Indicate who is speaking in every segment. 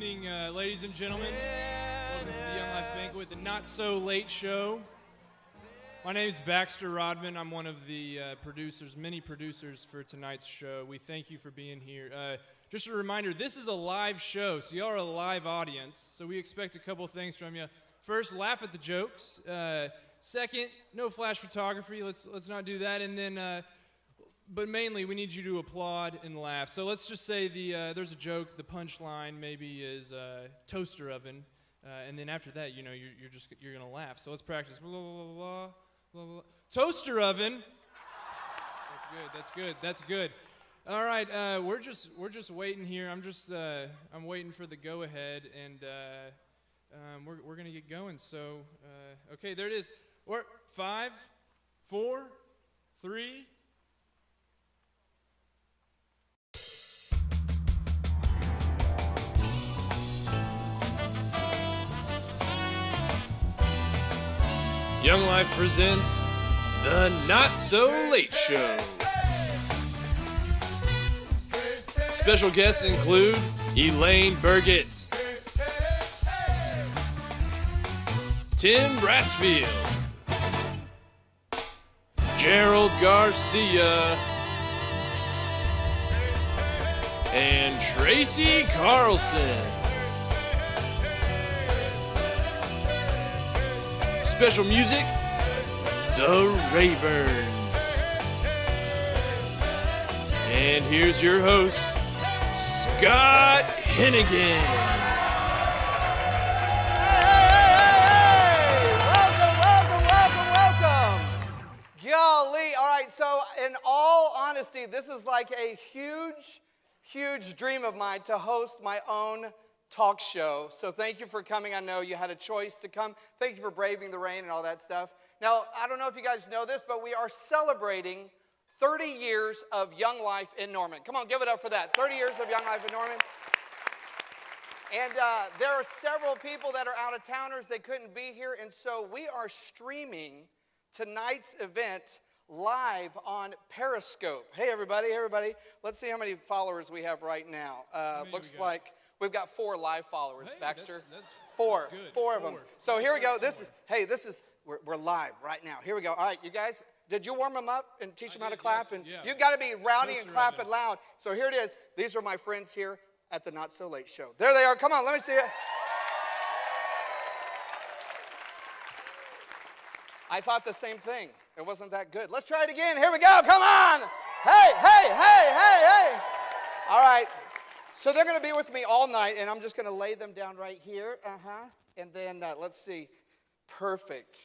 Speaker 1: evening, ladies and gentlemen. Welcome to the Young Life Banquet, the Not So Late Show. My name is Baxter Rodman. I'm one of the many producers for tonight's show. We thank you for being here. Just a reminder, this is a live show, so y'all are a live audience. So we expect a couple things from you. First, laugh at the jokes. Second, no flash photography. Let's not do that. And then, but mainly, we need you to applaud and laugh. So let's just say there's a joke. The punchline maybe is toaster oven, and then after that, you're gonna laugh. So let's practice. Blah, blah, blah, blah, blah, blah. Toaster oven. That's good. All right, we're just waiting here. I'm waiting for the go ahead, and we're gonna get going. So okay, there it is. 5, 4, 3. Young Life presents The Not So Late Show. Special guests include Elaine Burget, Tim Brassfield, Gerald Garcia, and Tracy Carlson. Special music, The Rayburns. And here's your host, SCOTT HENNIGAN.
Speaker 2: Welcome. Golly. All right, so in all honesty, this is like a huge dream of mine to host my own talk show. So thank you for coming. I know you had a choice to come. Thank you for braving the rain and all that stuff. Now, I don't know if you guys know this, but we are celebrating 30 years of Young Life in Norman. Come on, give it up for that. 30 years of Young Life in Norman. And there are several people that are out of towners. They couldn't be here. And so we are streaming tonight's event live on Periscope. Hey, everybody. Let's see how many followers we have right now. Looks like we've got 4 live followers, hey, Baxter. That's 4 of them. So here we go. We're live right now. Here we go. All right, you guys, did you warm them up and teach them how to clap? Yes, and yeah. You got to be rowdy and clapping loud. So here it is. These are my friends here at the Not So Late Show. There they are. Come on, let me see it. I thought the same thing. It wasn't that good. Let's try it again. Here we go. Come on. Hey. All right. So they're going to be with me all night, and I'm just going to lay them down right here. And then let's see. Perfect.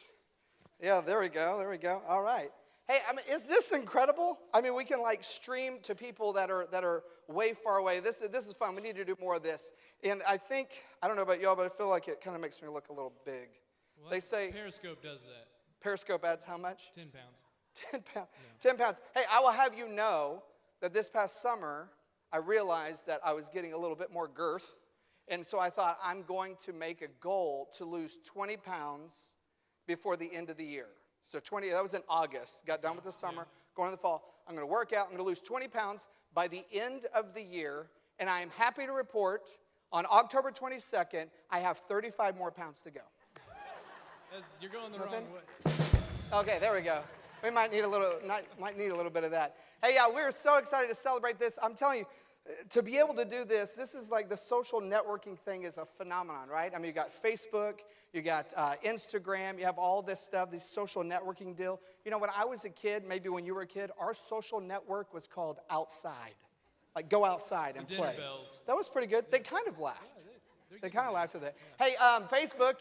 Speaker 2: Yeah, there we go. All right. Hey, I mean, is this incredible? I mean, we can like stream to people that are way far away. This is fun. We need to do more of this. And I don't know about y'all, but I feel like it kind of makes me look a little big.
Speaker 1: Well,
Speaker 2: they say
Speaker 1: Periscope does that.
Speaker 2: Periscope adds how much?
Speaker 1: 10 pounds.
Speaker 2: 10 pounds. 10 pounds. Hey, I will have you know that this past summer, I realized that I was getting a little bit more girth, and so I thought I'm going to make a goal to lose 20 pounds before the end of the year. So that was in August, got done with the summer, going to the fall. I'm going to work out, I'm going to lose 20 pounds by the end of the year, and I am happy to report on October 22nd, I have 35 more pounds to go.
Speaker 1: You're going the wrong way.
Speaker 2: Okay, there we go. We might need a little bit of that. Hey, we're so excited to celebrate this. I'm telling you, to be able to do this is like the social networking thing is a phenomenon, right? I mean, you got Facebook, you got Instagram, you have all this stuff, this social networking deal. You know, when I was a kid, maybe when you were a kid, our social network was called outside. Like, go outside and play.
Speaker 1: Bells.
Speaker 2: That was pretty good. They kind of laughed. Yeah, they kind of laughed with it. Hey, Facebook,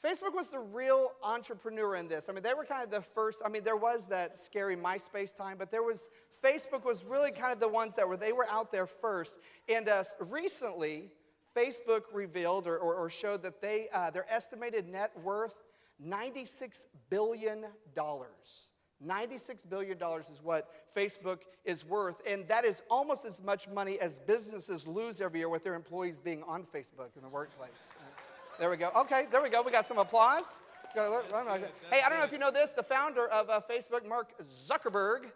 Speaker 2: Facebook was the real entrepreneur in this. I mean, they were kind of the first. I mean, there was that scary MySpace time, but Facebook was really kind of the ones they were out there first. And recently, Facebook revealed or showed that their estimated net worth, $96 billion. $96 billion is what Facebook is worth, and that is almost as much money as businesses lose every year with their employees being on Facebook in the workplace. There we go. Okay, there we go. We got some applause. Hey, I don't know if you know this. The founder of Facebook, Mark Zuckerberg,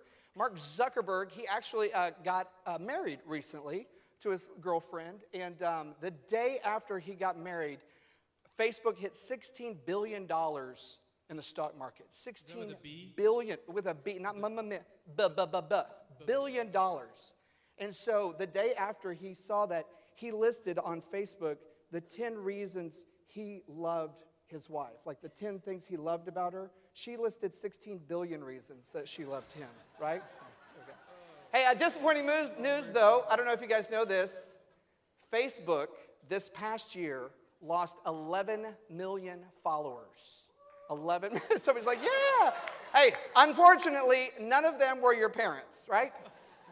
Speaker 2: he actually got married recently to his girlfriend. And the day after he got married, Facebook hit $16 billion in the stock market. 16
Speaker 1: with a B?
Speaker 2: billion, with a B, not billion dollars. And so the day after he saw that, he listed on Facebook the 10 reasons he loved his wife, like the 10 things he loved about her. She listed 16 billion reasons that she loved him, right? Okay. Hey, disappointing news though, I don't know if you guys know this. Facebook this past year lost 11 million followers. 11, somebody's like, yeah. Hey, unfortunately, none of them were your parents, right?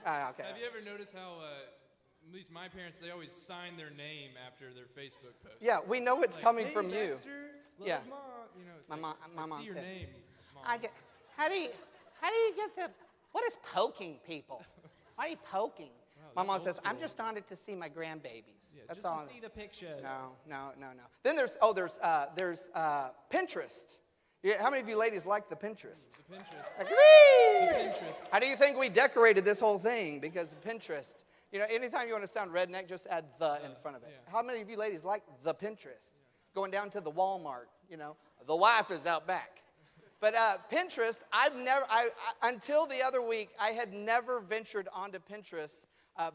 Speaker 2: Okay.
Speaker 1: Have you ever noticed how, at least my parents, they always sign their name after their Facebook post?
Speaker 2: Yeah, we know it's
Speaker 1: like,
Speaker 2: coming
Speaker 1: hey,
Speaker 2: from you.
Speaker 1: Baxter, love
Speaker 2: Yeah.
Speaker 1: Mom. You know, it's
Speaker 2: My
Speaker 1: like,
Speaker 2: mom
Speaker 1: I see your
Speaker 2: said.
Speaker 1: name, Mom.
Speaker 3: How do you get to, what is poking people? Why are you poking?
Speaker 2: My mom
Speaker 1: old
Speaker 2: says, I'm
Speaker 1: school.
Speaker 2: just on it to see my grandbabies.
Speaker 1: Yeah,
Speaker 2: That's
Speaker 1: just
Speaker 2: all.
Speaker 1: to see the pictures.
Speaker 2: No. Then there's Pinterest. Yeah, how many of you ladies like the Pinterest?
Speaker 1: The Pinterest.
Speaker 2: Like, whee!
Speaker 1: The Pinterest.
Speaker 2: How do you think we decorated this whole thing? Because of Pinterest. You know, anytime you want to sound redneck, just add the in front of it.
Speaker 1: yeah.
Speaker 2: How many of you ladies like the Pinterest? Going down to the Walmart, you know, the wife is out back. But Pinterest, until the other week, I had never ventured onto Pinterest,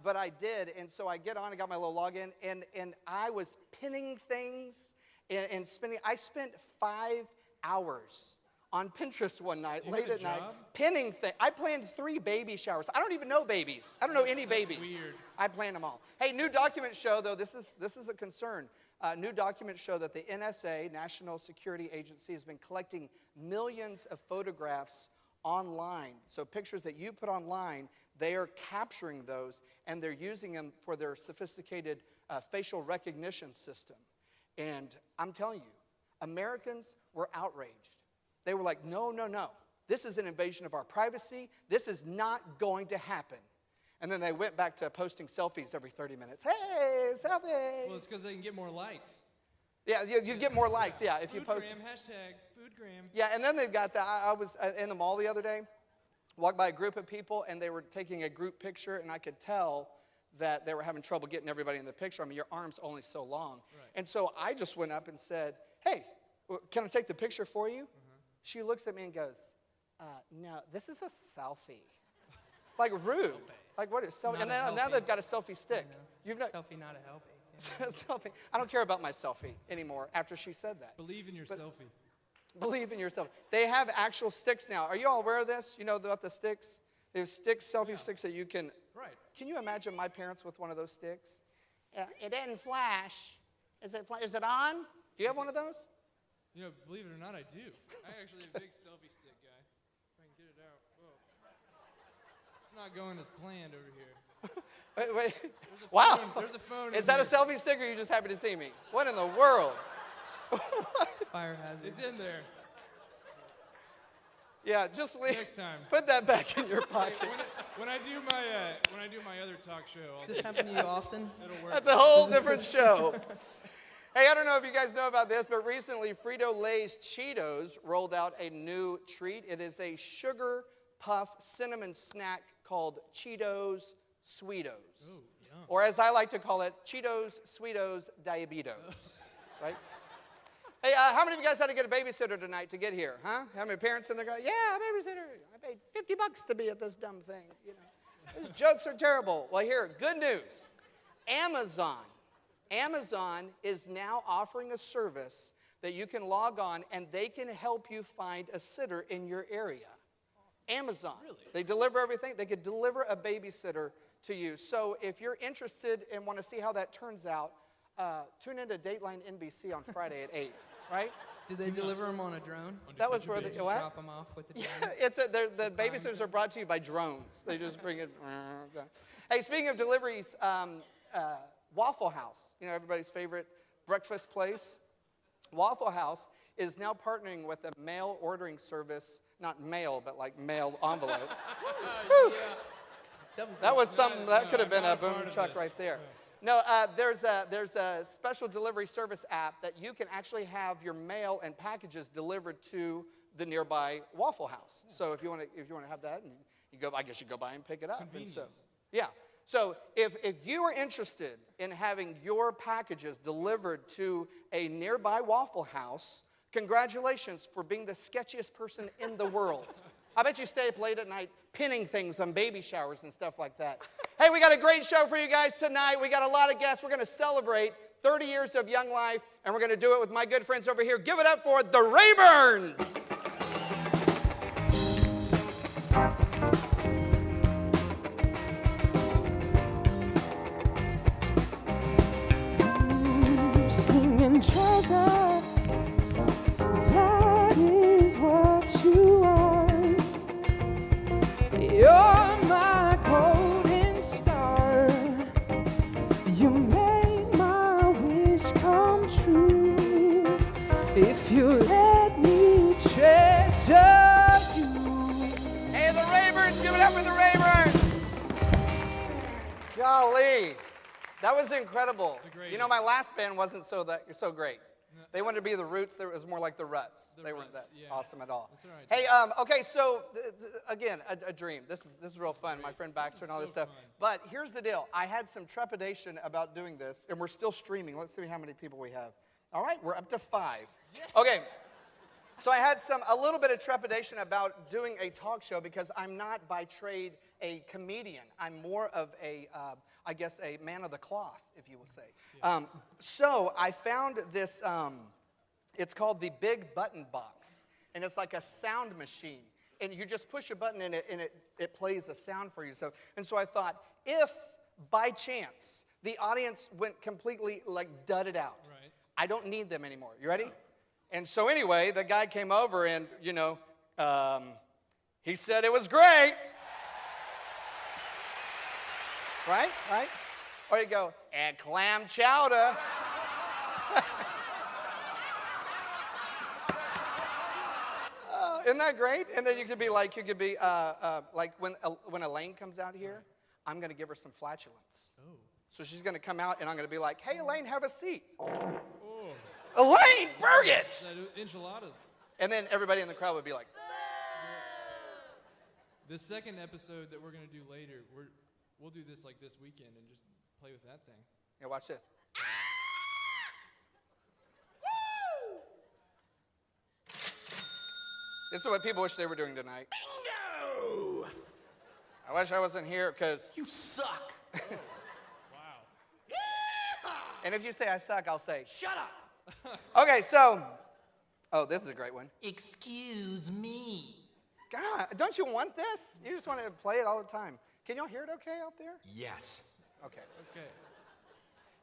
Speaker 2: but I did. And so I get on, I got my little login, and I was pinning things and spending. I spent 5 hours on Pinterest one night,
Speaker 1: you
Speaker 2: late
Speaker 1: have a
Speaker 2: at night,
Speaker 1: job?
Speaker 2: pinning things. I planned 3 baby showers. I don't even know babies. I don't know any babies.
Speaker 1: weird.
Speaker 2: I planned them all. Hey, new documents show, though, this is a concern. New documents show that the NSA, National Security Agency, has been collecting millions of photographs online. So pictures that you put online, they are capturing those, and they're using them for their sophisticated facial recognition system. And I'm telling you, Americans were outraged. They were like, no. This is an invasion of our privacy. This is not going to happen. And then they went back to posting selfies every 30 minutes. Hey, selfie.
Speaker 1: Well, it's because they can get more likes.
Speaker 2: Yeah, you get more likes, yeah, if you post.
Speaker 1: Foodgram, hashtag foodgram.
Speaker 2: Yeah, and then they've got that. I was in the mall the other day, walked by a group of people, and they were taking a group picture, and I could tell that they were having trouble getting everybody in the picture. I mean, your arm's only so long.
Speaker 1: Right.
Speaker 2: And so I just went up and said, hey, can I take the picture for you? She looks at me and goes, no, this is a selfie. Like rude. Like what is selfie?
Speaker 3: Not
Speaker 2: And
Speaker 3: a
Speaker 2: now
Speaker 3: selfie.
Speaker 2: they've got a selfie stick. You've not,
Speaker 3: Selfie, not a helping.
Speaker 2: selfie. I don't care about my selfie anymore after she said that.
Speaker 1: Believe in your selfie.
Speaker 2: Believe in yourself. They have actual sticks now. Are you all aware of this? You know about the sticks? They have sticks, selfie sticks that you can.
Speaker 1: Right.
Speaker 2: Can you imagine my parents with one of those sticks?
Speaker 3: It didn't flash. Is it on?
Speaker 2: Do you have one of those?
Speaker 1: You know, believe it or not, I do. I actually am a big selfie stick guy. If I can get it out. Whoa. It's not going as planned over here.
Speaker 2: Wait.
Speaker 1: There's a
Speaker 2: Wow.
Speaker 1: phone- There's a phone.
Speaker 2: Is
Speaker 1: in
Speaker 2: that a
Speaker 1: here.
Speaker 2: selfie stick or are you just happy to see me? What in the world?
Speaker 3: Fire hazard.
Speaker 1: It's in there.
Speaker 2: Yeah, just leave.
Speaker 1: Next time.
Speaker 2: Put that back in your pocket.
Speaker 1: When I do my other talk show,
Speaker 3: Does this happen to you often?
Speaker 1: it'll work.
Speaker 2: That's a whole different show. Hey, I don't know if you guys know about this, but recently Frito-Lay's Cheetos rolled out a new treat. It is a sugar puff cinnamon snack called Cheetos Sweetos.
Speaker 1: Ooh, yum.
Speaker 2: Or as I like to call it, Cheetos Sweetos Diabetos. Right? Hey, how many of you guys had to get a babysitter tonight to get here? Huh? How many parents in there go, yeah, babysitter. I paid $50 to be at this dumb thing. You know, those jokes are terrible. Well, here, good news. Amazon is now offering a service that you can log on and they can help you find a sitter in your area. Amazon.
Speaker 1: Really?
Speaker 2: They deliver everything. They could deliver a babysitter to you. So if you're interested and want to see how that turns out, tune into Dateline NBC on Friday at 8, right?
Speaker 3: Did they deliver them on a drone?
Speaker 2: That was where the,
Speaker 3: Just
Speaker 2: what?
Speaker 3: drop them off with the drone?
Speaker 2: The babysitters are brought to you by drones. They just bring it. Hey, speaking of deliveries, Waffle House, you know, everybody's favorite breakfast place. Waffle House is now partnering with a mail ordering service, not mail, but like mail envelope. Whew. That was something, that could have been a boom chuck right there. No, there's a special delivery service app that you can actually have your mail and packages delivered to the nearby Waffle House. So if you want to have that, and you go, I guess you go by and pick it up. And so,
Speaker 1: Convenience.
Speaker 2: yeah. So if you are interested in having your packages delivered to a nearby Waffle House, congratulations for being the sketchiest person in the world. I bet you stay up late at night pinning things on baby showers and stuff like that. Hey, we got a great show for you guys tonight. We got a lot of guests. We're going to celebrate 30 years of Young Life, and we're going to do it with my good friends over here. Give it up for the Rayburns.
Speaker 4: Singing treasure, that is what you are. You're my golden star. You make my wish come true. If you let me treasure you.
Speaker 2: Hey, the Rayburns, give it up for the Rayburns. Golly, that was incredible. You know, my last band wasn't so great. They wanted to be the Roots. It was more like the Ruts. They weren't that awesome at all.
Speaker 1: That's all right.
Speaker 2: Hey, okay, so again, a dream. This is real fun. My friend Baxter and all this stuff.
Speaker 1: Fun.
Speaker 2: But here's the deal. I had some trepidation about doing this, and we're still streaming. Let's see how many people we have. All right, we're up to 5. Okay. So I had a little bit of trepidation about doing a talk show because I'm not by trade a comedian. I'm more of I guess a man of the cloth, if you will say.
Speaker 1: Yeah.
Speaker 2: So I found this, it's called the Big Button Box, and it's like a sound machine. And you just push a button and it plays a sound for you. So I thought, if by chance the audience went completely like dudded out,
Speaker 1: Right.
Speaker 2: I don't need them anymore. You ready? And so anyway, the guy came over and, he said it was great. Right? Or you go, and clam chowder. Isn't that great? And then you could be like when Elaine comes out here, I'm going to give her some flatulence.
Speaker 1: Oh.
Speaker 2: So she's going to come out and I'm going to be like, hey, Elaine, have a seat.
Speaker 1: Oh.
Speaker 2: Elaine Burget!
Speaker 1: Enchiladas.
Speaker 2: And then everybody in the crowd would be like,
Speaker 1: The second episode that we're going to do later, we'll do this like this weekend and just play with that thing.
Speaker 2: yeah, watch this. This is what people wish they were doing tonight.
Speaker 5: Bingo!
Speaker 2: I wish I wasn't here because,
Speaker 5: You suck.
Speaker 1: Wow.
Speaker 2: and if you say I suck, I'll say,
Speaker 5: Shut up.
Speaker 2: okay, so, this is a great one.
Speaker 5: Excuse me.
Speaker 2: God, don't you want this? You just want to play it all the time. Can y'all hear it okay out there?
Speaker 5: Yes.
Speaker 2: Okay.
Speaker 1: Okay.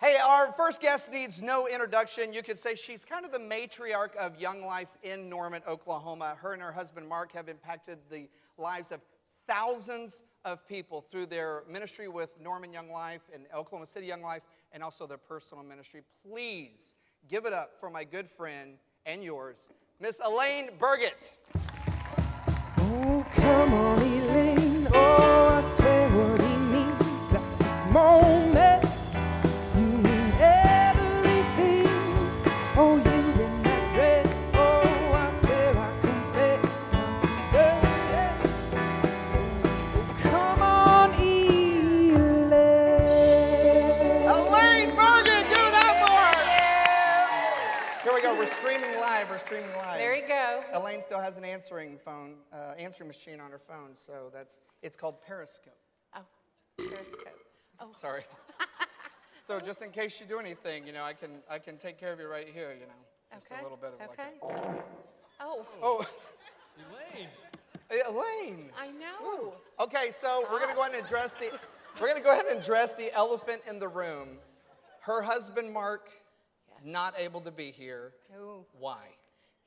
Speaker 2: Hey, our first guest needs no introduction. You could say she's kind of the matriarch of Young Life in Norman, Oklahoma. Her and her husband, Mark, have impacted the lives of thousands of people through their ministry with Norman Young Life and Oklahoma City Young Life and also their personal ministry. Please give it up for my good friend and yours, Miss Elaine Burget.
Speaker 4: Oh, come on, Elaine. Oh, I swear what he means at this moment. You mean everything. Oh, you in that dress. Oh, I swear I confess I'm so dirty. Oh, come on, Elaine.
Speaker 2: Elaine Burget, give it up for her. Here we go. We're streaming live.
Speaker 6: There you go.
Speaker 2: Elaine still has an answering machine on her phone, so it's called Periscope.
Speaker 6: Oh, Periscope. Oh,
Speaker 2: Sorry. So just in case you do anything, I can take care of you right here, Just
Speaker 6: okay.
Speaker 2: a little bit of
Speaker 6: okay.
Speaker 2: like
Speaker 6: Oh,
Speaker 1: Elaine.
Speaker 2: Elaine.
Speaker 6: I know.
Speaker 2: Okay, so we're gonna go ahead and address the elephant in the room. Her husband Mark, not able to be here.
Speaker 6: Ooh.
Speaker 2: Why?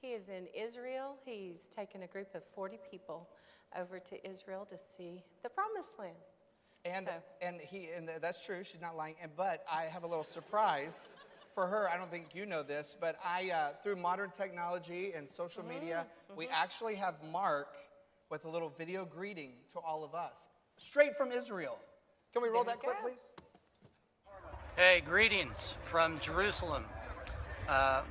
Speaker 6: He is in Israel. He's taken a group of 40 people over to Israel to see the Promised Land.
Speaker 2: And
Speaker 6: So.
Speaker 2: and that's true. She's not lying. But I have a little surprise for her. I don't think you know this, but through modern technology and social media, we actually have Mark with a little video greeting to all of us, straight from Israel. Can we roll
Speaker 6: There
Speaker 2: that
Speaker 6: you
Speaker 2: clip,
Speaker 6: go.
Speaker 2: please?
Speaker 7: Hey, greetings from Jerusalem.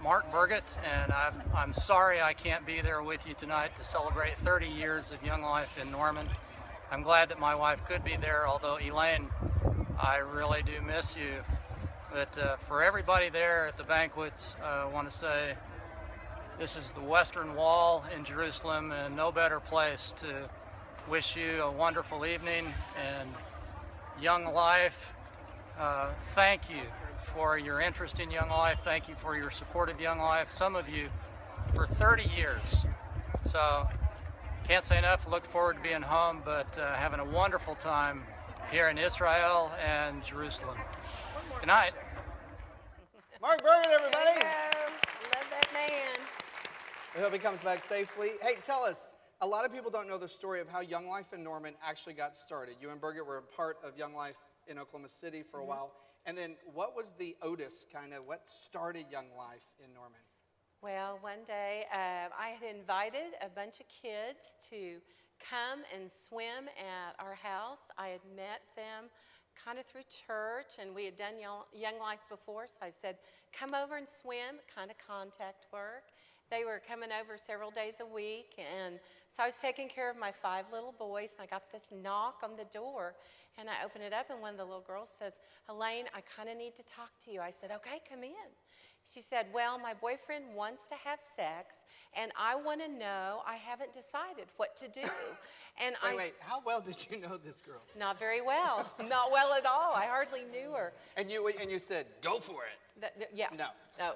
Speaker 7: Mark Burget, and I'm sorry I can't be there with you tonight to celebrate 30 years of Young Life in Norman. I'm glad that my wife could be there, although Elaine I really do miss you. But for everybody there at the banquet, I want to say this is the Western Wall in Jerusalem, and no better place to wish you a wonderful evening. And Young Life, thank you for your interest in Young Life. Thank you for your support of Young Life. Some of you for 30 years. So can't say enough. Look forward to being home, but having a wonderful time here in Israel and Jerusalem. Good night.
Speaker 2: Mark Burget, everybody.
Speaker 6: Love that man.
Speaker 2: I hope he comes back safely. Hey, tell us, a lot of people don't know the story of how Young Life in Norman actually got started. You and Burget were a part of Young Life in Oklahoma City for a while. And then what was the Otis what started Young Life in Norman?
Speaker 6: Well, one day I had invited a bunch of kids to come and swim at our house. I had met them kind of through church, and we had done Young Life before, so I said, come over and swim, kind of contact work. They were coming over several days a week, and so I was taking care of my 5 little boys, and I got this knock on the door, and I opened it up, and one of the little girls says, Elaine, I kind of need to talk to you. I said, okay, come in. She said, well, my boyfriend wants to have sex, and I want to know, I haven't decided what to do. And
Speaker 2: Wait, how well did you know this girl?
Speaker 6: Not very well. Not well at all. I hardly knew her.
Speaker 2: And you said, go for it.
Speaker 6: Yeah.
Speaker 2: No.
Speaker 6: No.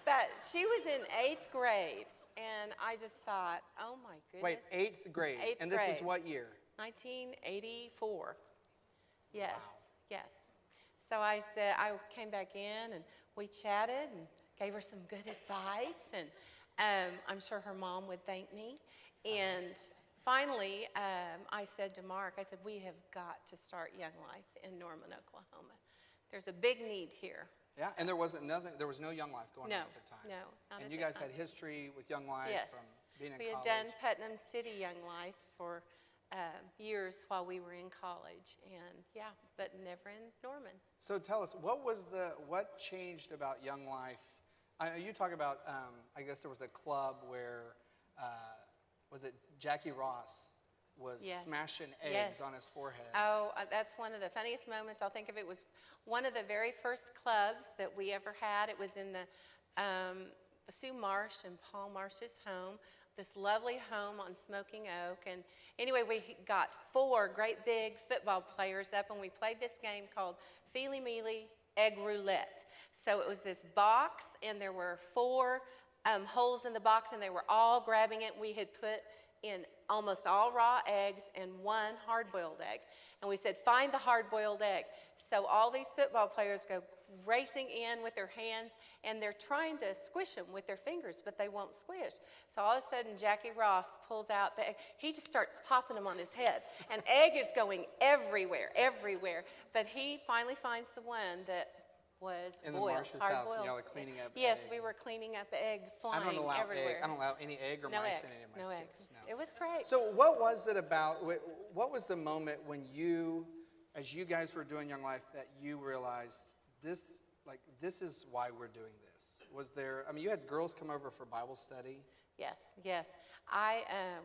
Speaker 6: But she was in 8th grade, and I just thought, oh my goodness.
Speaker 2: Wait, 8th grade.
Speaker 6: 8th
Speaker 2: and this
Speaker 6: grade.
Speaker 2: was what year?
Speaker 6: 1984. Yes,
Speaker 2: Wow.
Speaker 6: yes. So I came back in, and we chatted and gave her some good advice, and I'm sure her mom would thank me. And finally, I said to Mark, I said, we have got to start Young Life in Norman, Oklahoma. There's a big need here.
Speaker 2: Yeah, and there was no Young Life going on at the time.
Speaker 6: No, not
Speaker 2: And
Speaker 6: at
Speaker 2: you
Speaker 6: the
Speaker 2: guys
Speaker 6: time.
Speaker 2: had history with Young Life
Speaker 6: Yes.
Speaker 2: from being in
Speaker 6: We
Speaker 2: college.
Speaker 6: had done Putnam City Young Life for years while we were in college, and but never in Norman.
Speaker 2: So tell us, what changed about Young Life? You talk about, I guess there was a club where, was it Jackie Ross was
Speaker 6: Yes.
Speaker 2: smashing eggs
Speaker 6: Yes.
Speaker 2: on his forehead?
Speaker 6: Oh, that's one of the funniest moments. I'll think of it. Was one of the very first clubs that we ever had. It was in the Sue Marsh and Paul Marsh's home, this lovely home on Smoking Oak. And anyway, we got 4 great big football players up, and we played this game called Feely Mealy Egg Roulette. So it was this box, and there were 4 holes in the box, and they were all grabbing it. We had put in almost all raw eggs and 1 hard-boiled egg. And we said, find the hard-boiled egg. So all these football players go racing in with their hands, and they're trying to squish them with their fingers, but they won't squish. So all of a sudden, Jackie Ross pulls out the egg. He just starts popping them on his head. And egg is going everywhere, everywhere. But he finally finds the one that was
Speaker 2: In the
Speaker 6: boiled,
Speaker 2: Marsh's house,
Speaker 6: hard-boiled.
Speaker 2: and y'all are cleaning up
Speaker 6: Yes,
Speaker 2: egg.
Speaker 6: we were cleaning up egg flying
Speaker 2: I don't allow
Speaker 6: everywhere.
Speaker 2: egg. I don't allow any egg or
Speaker 6: No
Speaker 2: mice
Speaker 6: egg,
Speaker 2: in any of my
Speaker 6: no egg.
Speaker 2: skits. No.
Speaker 6: It was great.
Speaker 2: So what was it about, what was the moment when you, as you guys were doing Young Life, that you realized this is why we're doing this? Was there, you had girls come over for Bible study.
Speaker 6: Yes, yes.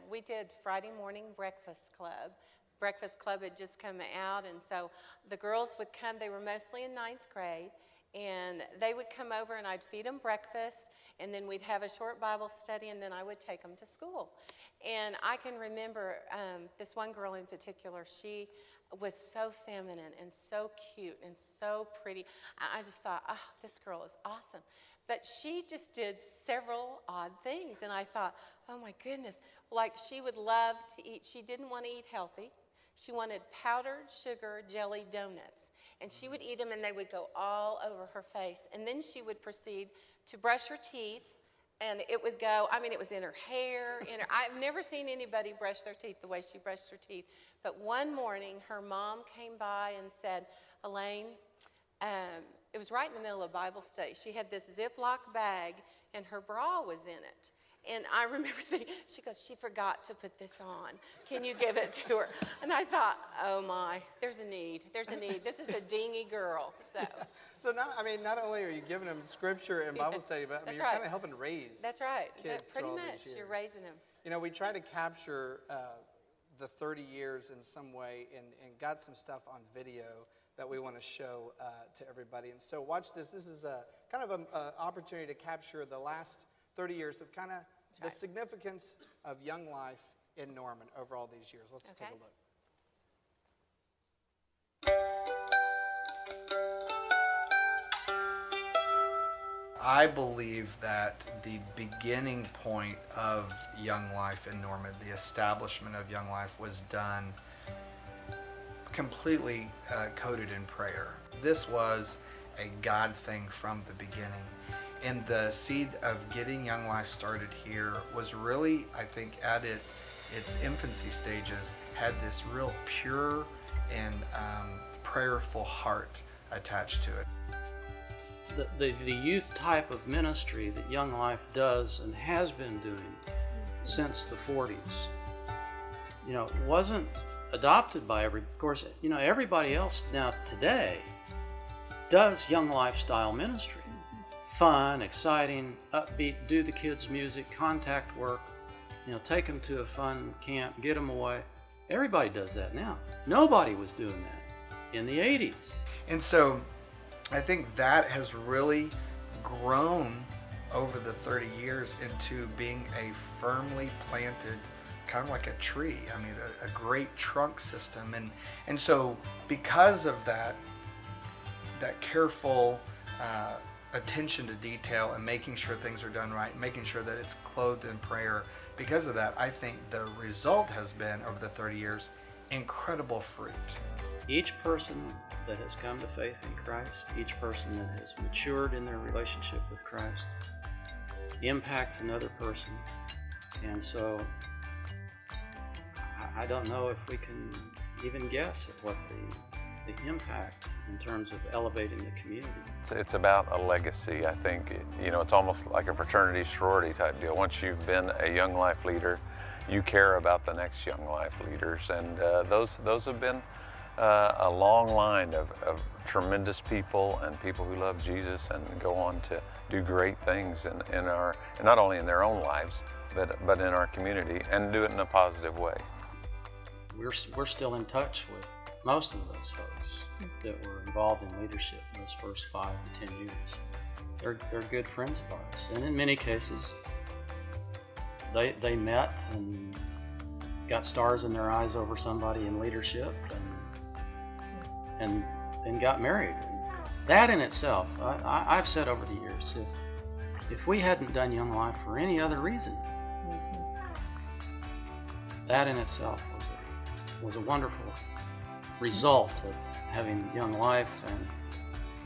Speaker 6: We did Friday morning breakfast club. Breakfast club had just come out, and so the girls would come. They were mostly in 9th grade, and they would come over, and I'd feed them breakfast, and then we'd have a short Bible study, and then I would take them to school. And I can remember this one girl in particular. She was so feminine and so cute and so pretty. I just thought, oh, this girl is awesome. But she just did several odd things, and I thought, oh my goodness. Like, she would love to eat. She didn't want to eat healthy. She wanted powdered sugar jelly donuts. And she would eat them, and they would go all over her face. And then she would proceed to brush her teeth, and it would go, it was in her hair. I've never seen anybody brush their teeth the way she brushed her teeth. But one morning, her mom came by and said, Elaine, it was right in the middle of Bible study. She had this Ziploc bag, and her bra was in it. And I remember thinking, she goes, she forgot to put this on. Can you give it to her? And I thought, oh my, there's a need. There's a need. This is a dingy girl.
Speaker 2: So not only are you giving them scripture and Bible study, but
Speaker 6: That's
Speaker 2: you're
Speaker 6: right.
Speaker 2: kind of helping raise
Speaker 6: That's right.
Speaker 2: kids
Speaker 6: Pretty
Speaker 2: through all
Speaker 6: much.
Speaker 2: these
Speaker 6: You're
Speaker 2: years.
Speaker 6: raising them.
Speaker 2: We try to capture the 30 years in some way and got some stuff on video that we want to show to everybody. And so watch this. This is a kind of an opportunity to capture the last 30 years of kind of the significance of young life in Norman over all these years. Let's take a look. I believe that the beginning point of Young Life in Norman, the establishment of Young Life, was done completely coded in prayer. This was a God thing from the beginning. And the seed of getting Young Life started here was really, I think, at its infancy stages, had this real pure and prayerful heart attached to it.
Speaker 7: The youth type of ministry that Young Life does and has been doing since the 40s, wasn't adopted by of course, everybody else now today does Young Life style ministry. Fun, exciting, upbeat, do the kids' music, contact work, take them to a fun camp, get them away. Everybody does that now. Nobody was doing that in the 80s. And so I think that has really grown over the 30 years into being a firmly planted, kind of like a tree. I mean, a great trunk system. And so because of that careful attention to detail and making sure things are done right, making sure that it's clothed in prayer, because of that, I think the result has been, over the 30 years, incredible fruit. Each person that has come to faith in Christ, each person that has matured in their relationship with Christ, impacts another person. And so I don't know if we can even guess at what the impact in terms of elevating the community.
Speaker 8: It's about a legacy. I think, it's almost like a fraternity sorority type deal. Once you've been a Young Life leader, you care about the next Young Life leaders. And those have been a long line of tremendous people and people who love Jesus and go on to do great things in our, not only in their own lives, but in our community, and do it in a positive way.
Speaker 7: We're still in touch with most of those folks that were involved in leadership in those first 5 to 10 years. They're good friends of ours, and in many cases, they met and got stars in their eyes over somebody in leadership, and then got married. And that in itself, I've said over the years, if we hadn't done Young Life for any other reason, that in itself was a wonderful result of having Young Life and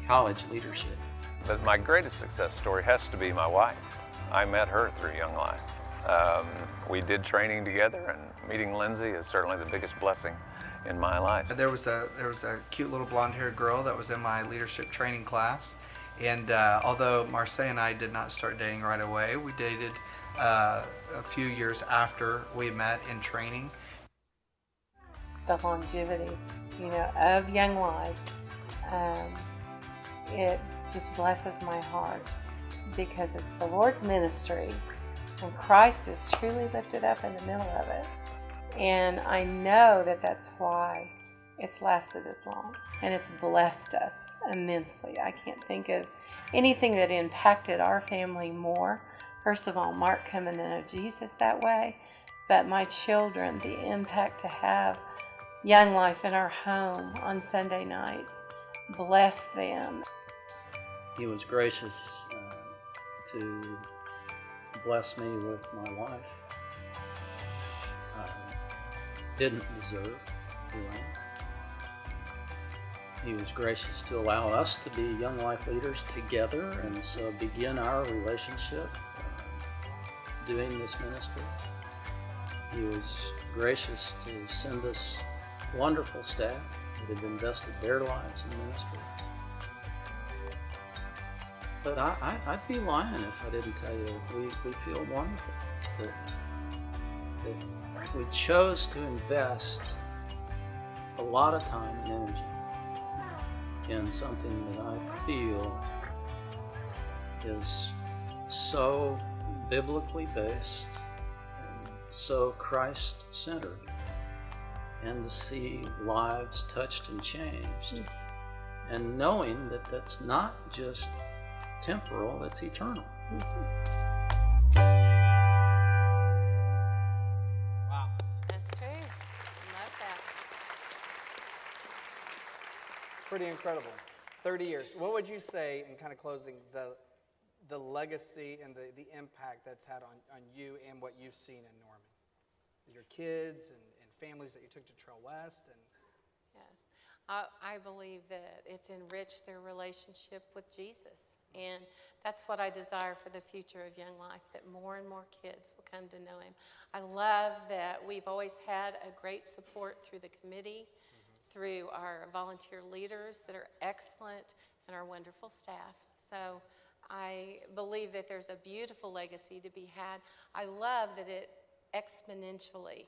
Speaker 7: college leadership.
Speaker 8: But my greatest success story has to be my wife. I met her through Young Life. We did training together, and meeting Lindsay is certainly the biggest blessing in my life. There was a cute little blonde-haired girl that was in my leadership training class, and although Marseille and I did not start dating right away, we dated a few years after we met in training.
Speaker 6: The longevity, of Young Life, it just blesses my heart because it's the Lord's ministry and Christ is truly lifted up in the middle of it. And I know that that's why it's lasted as long, and it's blessed us immensely. I can't think of anything that impacted our family more. First of all, Mark coming to know Jesus that way, but my children, the impact to have Young Life in our home on Sunday nights, bless them.
Speaker 7: He was gracious to bless me with my wife. Didn't deserve, He was gracious to allow us to be Young Life leaders together, and so begin our relationship doing this ministry. He was gracious to send us wonderful staff that have invested their lives in ministry. But I'd be lying if I didn't tell you we feel wonderful that we chose to invest a lot of time and energy in something that I feel is so biblically based and so Christ-centered, and to see lives touched and changed
Speaker 9: and knowing that that's not just temporal, it's eternal.
Speaker 2: Wow.
Speaker 6: That's true. Love that.
Speaker 2: It's pretty incredible. 30 years. What would you say, in kind of closing, the legacy and the impact that's had on you and what you've seen in Norman? Your kids and families that you took to Trail West? And
Speaker 6: Yes. I believe that it's enriched their relationship with Jesus. And that's what I desire for the future of Young Life, that more and more kids will come to know him. I love that we've always had a great support through the committee, through our volunteer leaders that are excellent, and our wonderful staff. So I believe that there's a beautiful legacy to be had. I love that it exponentially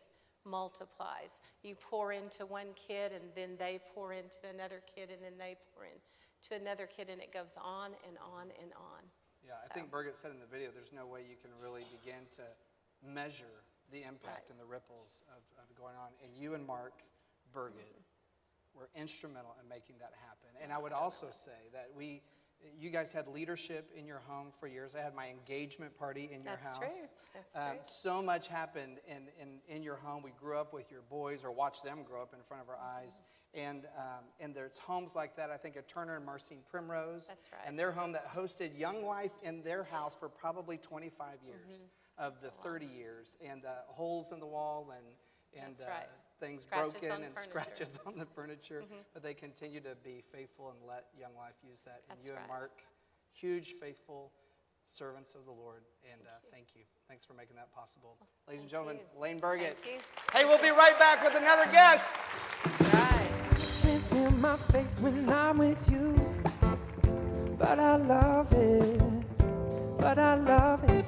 Speaker 6: multiplies. You pour into one kid, and then they pour into another kid, and then they pour into another kid, and it goes on and on and on.
Speaker 2: yeah, I think Burget said in the video, there's no way you can really begin to measure the impact and the ripples of going on. And you and Mark Burget were instrumental in making that happen. And I would also say that you guys had leadership in your home for years. I had my engagement party in your house.
Speaker 6: That's true.
Speaker 2: So much happened in your home. We grew up with your boys, or watched them grow up in front of our eyes. And there's homes like that, I think, at Turner and Marcine Primrose.
Speaker 6: That's right.
Speaker 2: And their home that hosted Young Life in their house for probably 25 years of the 30 years. And holes in the wall and
Speaker 6: That's right.
Speaker 2: things
Speaker 6: Scratches
Speaker 2: broken
Speaker 6: on
Speaker 2: and
Speaker 6: furniture.
Speaker 2: scratches on the furniture. But they continue to be faithful and let Young Life use that. And
Speaker 6: That's
Speaker 2: you and
Speaker 6: right.
Speaker 2: Mark, huge, faithful servants of the Lord. And thank you. Thanks for making that possible. Ladies and gentlemen,
Speaker 6: you.
Speaker 2: Elaine Burget.
Speaker 6: Thank you.
Speaker 2: Hey, we'll be right back with another guest.
Speaker 6: Right.
Speaker 4: Can't feel my face when I'm with you, but I love it, but I love it.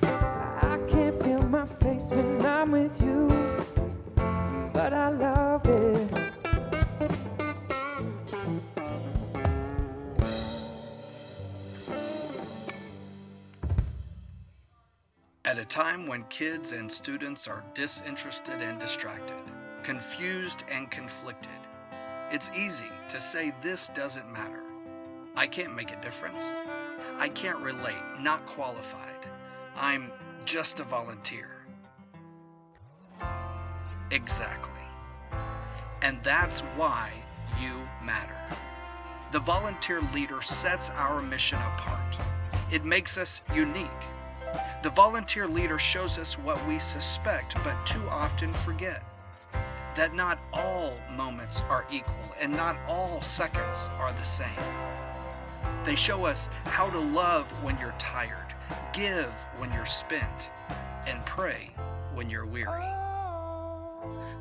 Speaker 4: I can't feel my face when I'm with you, but I love it.
Speaker 10: At a time when kids and students are disinterested and distracted, confused and conflicted, it's easy to say this doesn't matter. I can't make a difference. I can't relate, not qualified. I'm just a volunteer. Exactly. And that's why you matter. The volunteer leader sets our mission apart. It makes us unique. The volunteer leader shows us what we suspect but too often forget. That not all moments are equal and not all seconds are the same. They show us how to love when you're tired, give when you're spent, and pray when you're weary.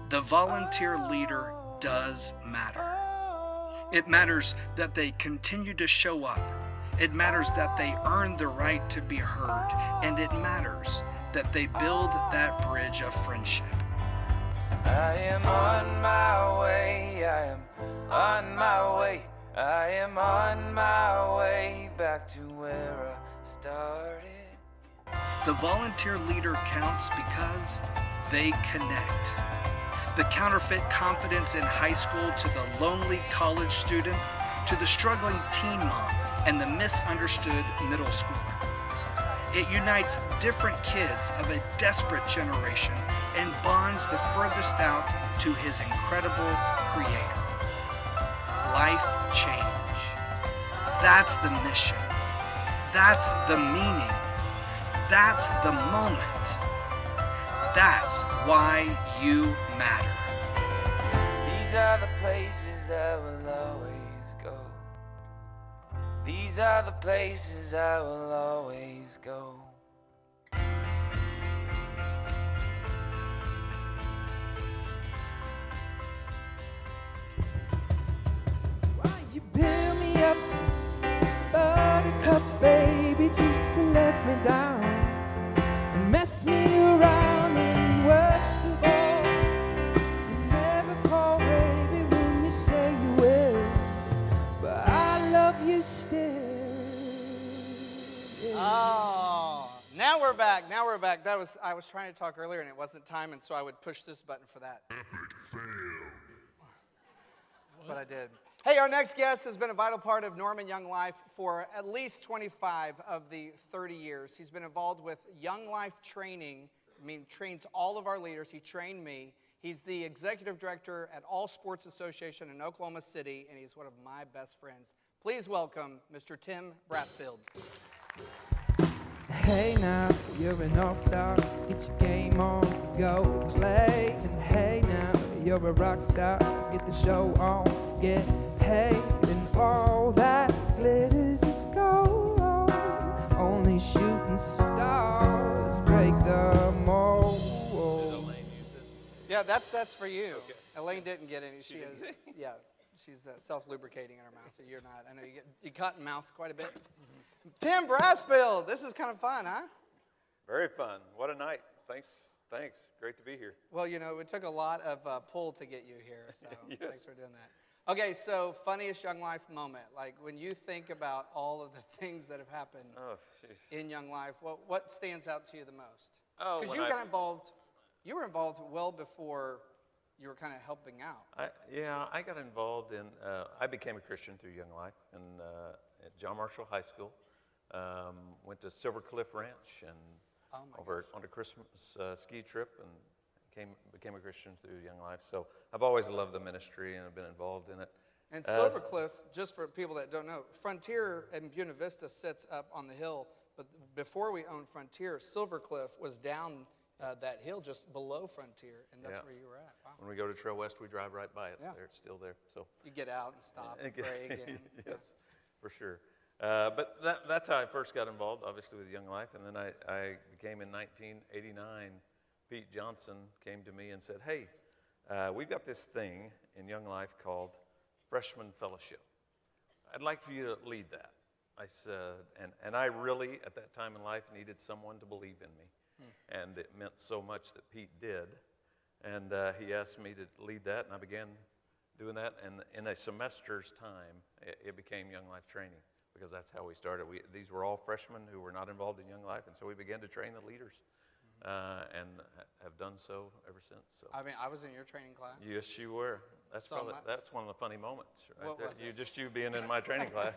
Speaker 10: The volunteer leader does matter. It matters that they continue to show up. It matters that they earn the right to be heard. And it matters that they build that bridge of friendship.
Speaker 11: I am on my way, I am on my way, I am on my way back to where I started.
Speaker 10: The volunteer leader counts because they connect. The counterfeit confidence in high school to the lonely college student, to the struggling teen mom and the misunderstood middle schooler. It unites different kids of a desperate generation and bonds the furthest out to his incredible creator. Life change. That's the mission. That's the meaning. That's the moment. That's why you matter.
Speaker 11: These are the places I will always go. These are the places I will always go.
Speaker 4: Why you build me up, buttercups, baby, just to let me down and mess me around, and worst of all, you never call, baby, when you say you will, but I love you still.
Speaker 2: Oh, now we're back. Now we're back. I was trying to talk earlier and it wasn't time, and so I would push this button for that. That's what I did. Hey, our next guest has been a vital part of Norman Young Life for at least 25 of the 30 years. He's been involved with Young Life training. I mean, trains all of our leaders. He trained me. He's the executive director at All Sports Association in Oklahoma City, and he's one of my best friends. Please welcome Mr. Tim Brassfield.
Speaker 4: Hey now, you're an all-star. Get your game on, go play. And hey now, you're a rock star. Get the show on, get paid. And all that glitters is gold. Only shooting stars break the mold.
Speaker 2: Yeah, that's for you. Okay. Elaine didn't get any. She is, yeah, she's self-lubricating in her mouth, so you're not. I know you cotton mouth quite a bit. Tim Brassfield, this is kind of fun, huh?
Speaker 8: Very fun. What a night. Thanks. Great to be here.
Speaker 2: Well, you know, it took a lot of pull to get you here, so
Speaker 8: Yes.
Speaker 2: Thanks for doing that. Okay, so funniest Young Life moment. Like when you think about all of the things that have happened in Young Life, what stands out to you the most?
Speaker 8: Oh,
Speaker 2: because you got involved. You were involved well before you were kind of helping out.
Speaker 8: I got involved in, I became a Christian through Young Life at John Marshall High School. Went to Silver Cliff Ranch and on a Christmas ski trip and became a Christian through Young Life. So I've always loved the ministry and I've been involved in it.
Speaker 2: And Silver Cliff, just for people that don't know, Frontier and Buena Vista sits up on the hill, but before we owned Frontier, Silver Cliff was down that hill just below Frontier, and that's where you were at. Wow.
Speaker 8: When we go to Trail West, we drive right by it. Yeah. It's still there. So
Speaker 2: you get out and stop and pray again.
Speaker 8: Yes, for sure. But that's how I first got involved, obviously, with Young Life. And then I became in 1989. Pete Johnson came to me and said, hey, we've got this thing in Young Life called Freshman Fellowship. I'd like for you to lead that. I said, and I really, at that time in life, needed someone to believe in me. And it meant so much that Pete did. And he asked me to lead that, and I began doing that. And in a semester's time, it became Young Life Training, because that's how we started. These were all freshmen who were not involved in Young Life, and so we began to train the leaders, and have done so ever since. So.
Speaker 2: I mean, I was in your training class.
Speaker 8: Yes, you were. That's one of the funny moments, right
Speaker 2: what
Speaker 8: there.
Speaker 2: Was it?
Speaker 8: You being in my training class.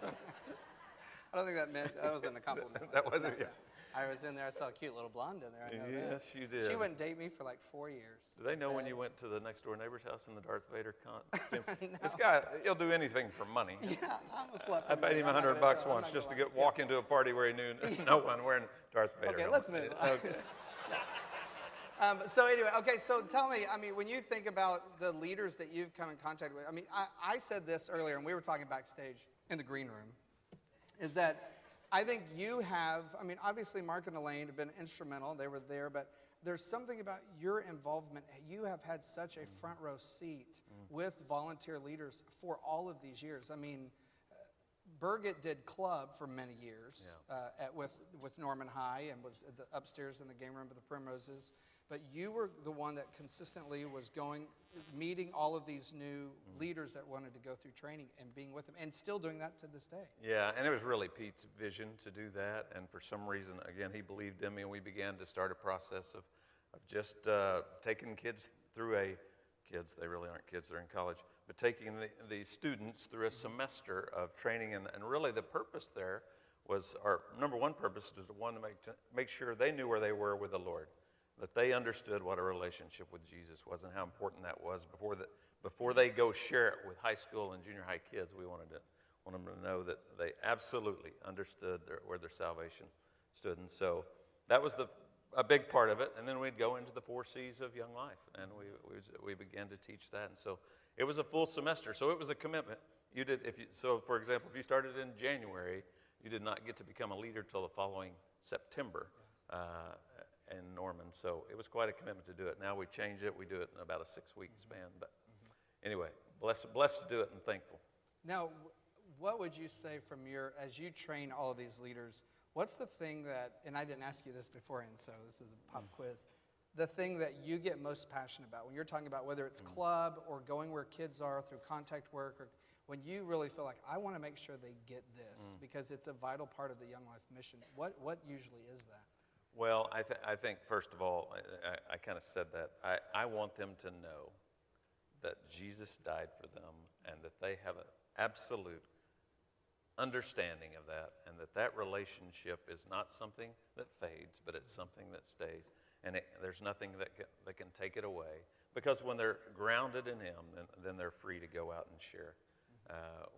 Speaker 2: I don't think that wasn't a compliment.
Speaker 8: That wasn't, yeah.
Speaker 2: I was in there. I saw a cute little blonde in there. I know that.
Speaker 8: Yes, you did.
Speaker 2: She wouldn't date me for like 4 years.
Speaker 8: Do they know when you went to the next door neighbor's house in the Darth Vader costume? No. This guy, he'll do anything for money.
Speaker 2: Yeah, I almost left.
Speaker 8: I paid him $100 once just to walk into a party where he knew no one wearing Darth Vader.
Speaker 2: Okay, let's move on.
Speaker 8: Okay.
Speaker 2: So anyway, okay, so tell me, I mean, when you think about the leaders that you've come in contact with, I mean, I said this earlier, and we were talking backstage in the green room, is that I think you have, I mean, obviously Mark and Elaine have been instrumental. They were there, but there's something about your involvement. You have had such a front row seat with volunteer leaders for all of these years. I mean, Burget did club for many years with Norman High and was upstairs in the game room with the Primroses. But you were the one that consistently was meeting all of these new leaders that wanted to go through training and being with them, and still doing that to this day.
Speaker 8: Yeah, and it was really Pete's vision to do that, and for some reason, again, he believed in me, and we began to start a process of just taking kids through kids, they really aren't kids, they're in college, but taking the students through a semester of training, and really the purpose there was, our number one purpose was to make sure they knew where they were with the Lord, that they understood what a relationship with Jesus was and how important that was before they go share it with high school and junior high kids. We wanted them to know that they absolutely understood where their salvation stood. And so that was a big part of it. And then we'd go into the 4 C's of Young Life, and we began to teach that. And so it was a full semester. So it was a commitment. So for example, if you started in January, you did not get to become a leader till the following September. In Norman, so it was quite a commitment to do it. Now we change it; we do it in about a 6-week span. But anyway, blessed to do it and thankful.
Speaker 2: Now, what would you say as you train all of these leaders? What's the thing that, and I didn't ask you this beforehand, so this is a pop quiz. The thing that you get most passionate about when you're talking about whether it's club or going where kids are through contact work, or when you really feel like I want to make sure they get this because it's a vital part of the Young Life mission. What usually is that?
Speaker 8: Well, I think, first of all, I kind of said that. I want them to know that Jesus died for them and that they have an absolute understanding of that, and that relationship is not something that fades, but it's something that stays. And there's nothing that can take it away. Because when they're grounded in Him, then they're free to go out and share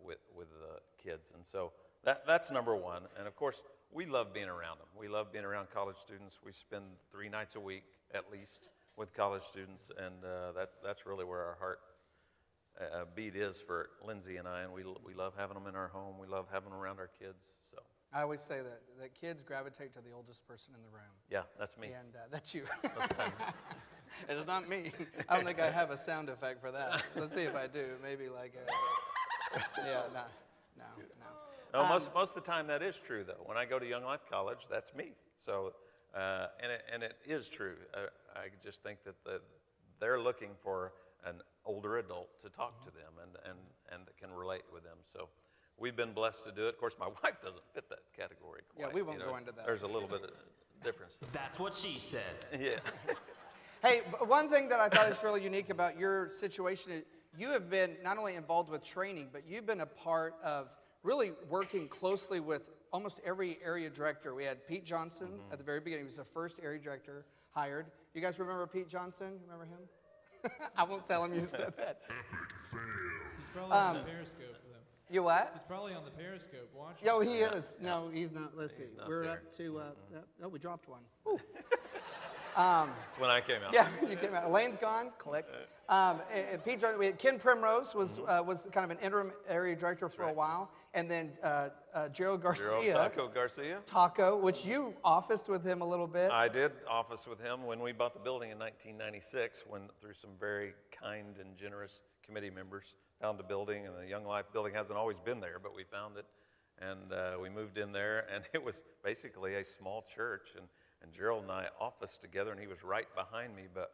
Speaker 8: with the kids. And so that's number one. And of course, we love being around them. We love being around college students. We spend 3 nights a week at least with college students, and that's really where our heart beat is for Lindsay and I. And we love having them in our home. We love having them around our kids. So
Speaker 2: I always say that kids gravitate to the oldest person in the room.
Speaker 8: Yeah, that's me.
Speaker 2: And that's you.
Speaker 8: Most of the time.
Speaker 2: It's not me. I don't think I have a sound effect for that. Let's see if I do. Maybe like yeah, no.
Speaker 8: No, most of the time that is true, though. When I go to Young Life College, that's me. So, and it is true. I just think that they're looking for an older adult to talk to them and that can relate with them. So we've been blessed to do it. Of course, my wife doesn't fit that category quite.
Speaker 2: Yeah, we won't go into that.
Speaker 8: There's a little bit of difference.
Speaker 5: That's what she said.
Speaker 8: Yeah.
Speaker 2: Hey, one thing that I thought is really unique about your situation is you have been not only involved with training, but you've been a part of really working closely with almost every area director. We had Pete Johnson at the very beginning. He was the first area director hired. You guys remember Pete Johnson? Remember him? I won't tell him you said that.
Speaker 1: He's probably on the Periscope with him.
Speaker 2: You what?
Speaker 1: He's probably on the Periscope watching.
Speaker 2: Yo, he is. No, he's not. Let's see. We're
Speaker 8: there.
Speaker 2: up to, we dropped one.
Speaker 8: That's when I came out.
Speaker 2: Yeah, you came out. Elaine's gone. Click. And Pete Johnson, we had Ken Primrose was kind of an interim area director for a while, and then Gerald Garcia.
Speaker 8: Taco Garcia.
Speaker 2: Taco, which you officed with him a little bit.
Speaker 8: I did office with him when we bought the building in 1996, when through some very kind and generous committee members found the building, and the Young Life building hasn't always been there, but we found it, and we moved in there, and it was basically a small church, and Gerald and I officed together, and he was right behind me, but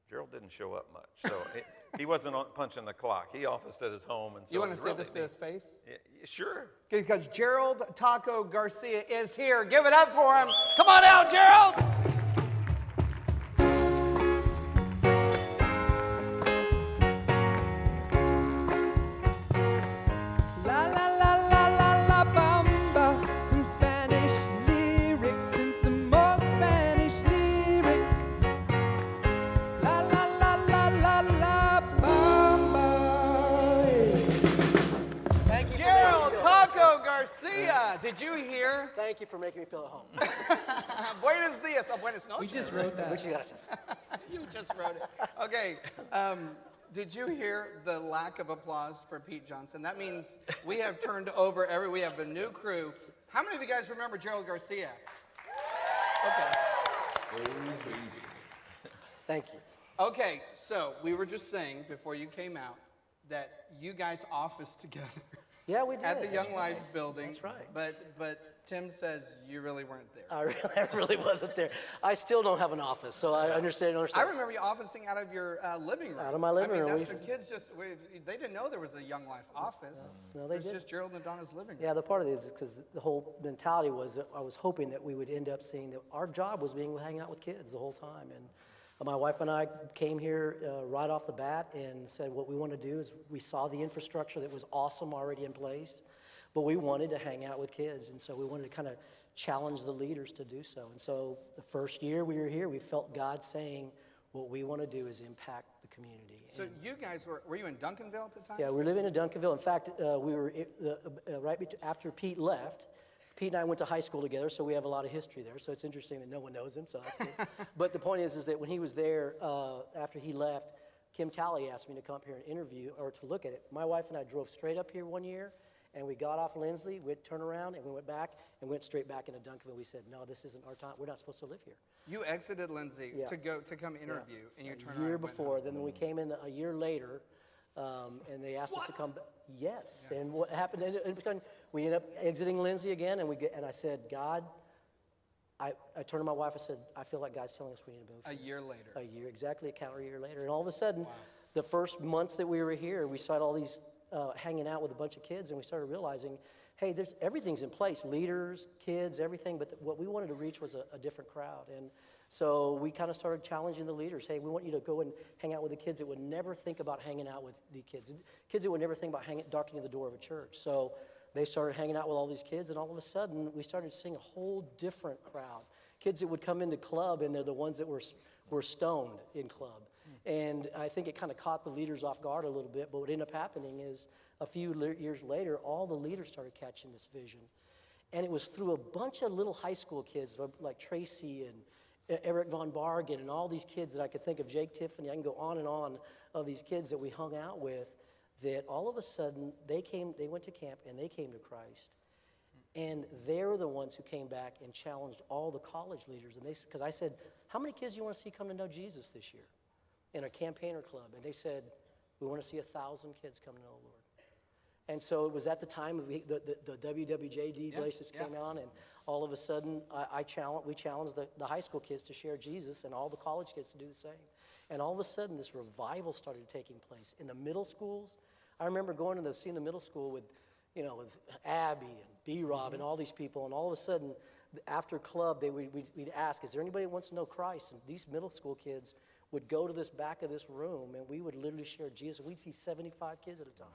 Speaker 8: Gerald didn't show up much, so he wasn't punching the clock. He officed at his home, and so
Speaker 2: you want to say
Speaker 8: really
Speaker 2: this to his face?
Speaker 8: Yeah, sure.
Speaker 2: Because Gerald Taco Garcia is here. Give it up for him. Come on out, Gerald.
Speaker 4: La la la la la la bamba. Some Spanish lyrics and some more Spanish lyrics. La la la la la la bamba.
Speaker 3: Thank you.
Speaker 2: Gerald Taco Garcia. Did you hear?
Speaker 3: Thank you for making me feel at home.
Speaker 2: Buenos dias. Buenos noches.
Speaker 4: We just wrote that.
Speaker 3: Muchas gracias.
Speaker 2: You just wrote it. Okay. Did you hear the lack of applause for Pete Johnson? That means we have turned over we have a new crew. How many of you guys remember Gerald Garcia? Okay.
Speaker 3: Thank you.
Speaker 2: Okay, so we were just saying before you came out that you guys officed together.
Speaker 3: Yeah, we did.
Speaker 2: At the Young Life building.
Speaker 3: That's right.
Speaker 2: But Tim says you really weren't there.
Speaker 3: I really wasn't there. I still don't have an office, so I understand.
Speaker 2: I remember you officing out of your living room.
Speaker 3: Out of my living room.
Speaker 2: That's the kids they didn't know there was a Young Life office.
Speaker 3: No, they
Speaker 2: it was
Speaker 3: did.
Speaker 2: just Gerald and Donna's living room.
Speaker 3: Yeah, the part of it is because the whole mentality was that I was hoping that we would end up seeing that our job was hanging out with kids the whole time. And my wife and I came here right off the bat and said what we want to do is we saw the infrastructure that was awesome already in place, but we wanted to hang out with kids. And so we wanted to kind of challenge the leaders to do so. And so the first year we were here, we felt God saying, what we want to do is impact the community.
Speaker 2: So you guys were you in Duncanville at the time?
Speaker 3: Yeah, we were living in Duncanville. In fact, we were after Pete left. Pete and I went to high school together, so we have a lot of history there. So it's interesting that no one knows him, so that's good. But the point is that when he was there, after he left, Kim Talley asked me to come up here and interview or to look at it. My wife and I drove straight up here one year, and we got off Lindsley, we'd turn around, and we went back and went straight back into Duncanville. We said, no, this isn't our time. We're not supposed to live here.
Speaker 2: You exited Lindsay
Speaker 3: Yeah.
Speaker 2: to come interview, and you turned around.
Speaker 3: A year
Speaker 2: and went
Speaker 3: before,
Speaker 2: home.
Speaker 3: then when we came in a year later, and they asked us to come back. Yes, and what happened, we ended up exiting Lindsay again, and I said, God, I turned to my wife, I said, I feel like God's telling us we need to move.
Speaker 2: A year later.
Speaker 3: A year, exactly a calendar year later. And all of a sudden, the first months that we were here, we started all these hanging out with a bunch of kids, and we started realizing, hey, everything's in place, leaders, kids, everything, but what we wanted to reach was a different crowd. And So we kind of started challenging the leaders. Hey, we want you to go and hang out with the kids that would never think about hanging out with the kids. Kids that would never think about darkening the door of a church. So they started hanging out with all these kids, and all of a sudden, we started seeing a whole different crowd. Kids that would come into club, and they're the ones that were stoned in club. And I think it kind of caught the leaders off guard a little bit, but what ended up happening is a few years later, all the leaders started catching this vision. And it was through a bunch of little high school kids like Tracy and Eric Von Bargen and all these kids that I could think of, Jake Tiffany, I can go on and on of these kids that we hung out with, that all of a sudden they went to camp and they came to Christ. And they're the ones who came back and challenged all the college leaders. And because I said, how many kids do you want to see come to know Jesus this year in a campaigner club? And they said, we want to see 1,000 kids come to know the Lord. And so it was at the time of the WWJD places came on, and all of a sudden we challenged the high school kids to share Jesus and all the college kids to do the same. And all of a sudden this revival started taking place. In the middle schools, I remember going to seeing the middle school with Abby and B-Rob and all these people, and all of a sudden after club we'd ask, is there anybody that wants to know Christ? And these middle school kids would go to this back of this room, and we would literally share Jesus. We'd see 75 kids at a time.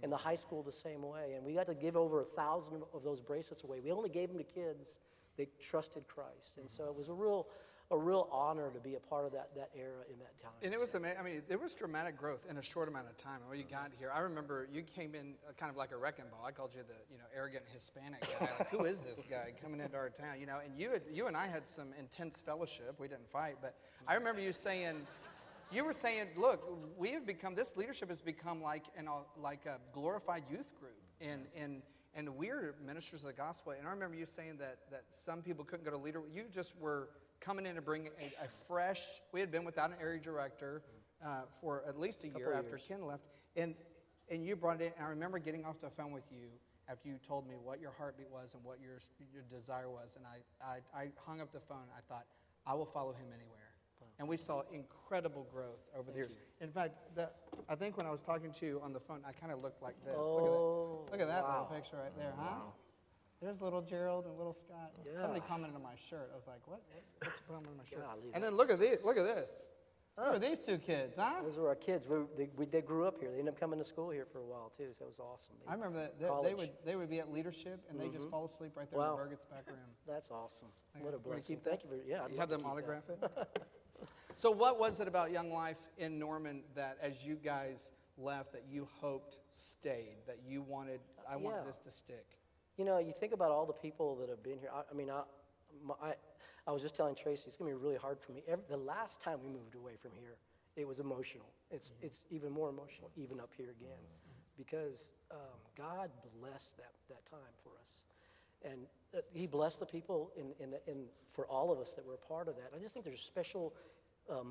Speaker 3: And the high school the same way. And we got to give over 1,000 of those bracelets away. We only gave them to kids that trusted Christ. And so it was a real honor to be a part of that era in that time.
Speaker 2: And it was amazing. I mean, there was dramatic growth in a short amount of time. When you got here, I remember you came in kind of like a wrecking ball. I called you the arrogant Hispanic guy. Like, who is this guy coming into our town? And you and I had some intense fellowship. We didn't fight, but I remember you were saying, look, this leadership has become like a glorified youth group, and we're ministers of the gospel. And I remember you saying that some people couldn't go to leader. You just were coming in to bring a fresh. We had been without an area director for at least a year after Ken left, and you brought it in. And I remember getting off the phone with you after you told me what your heartbeat was and what your desire was, and I hung up the phone. I thought, I will follow him anywhere. And we saw incredible growth over the years. In fact, I think when I was talking to you on the phone, I kind of looked like this. Look at that little picture right there, huh? Wow. There's little Gerald and little Scott. Yeah. Somebody commented on my shirt. I was like, what's going on with my shirt? And then look at this. Look at this. Who are these two kids, huh?
Speaker 3: Those were our kids. They grew up here. They ended up coming to school here for a while, too, so it was awesome.
Speaker 2: I remember that they would be at leadership, and they just fall asleep right there in the Burget's back room.
Speaker 3: That's awesome. What a blessing. Thank you.
Speaker 2: You have them autograph it? So what was it about Young Life in Norman that as you guys left that you hoped stayed, that you wanted, I wanted this to stick?
Speaker 3: You think about all the people that have been here. I was just telling Tracy, it's going to be really hard for me. The last time we moved away from here, it was emotional. It's even more emotional, even up here again, because God blessed that time for us. And he blessed the people for all of us that were a part of that. I just think there's special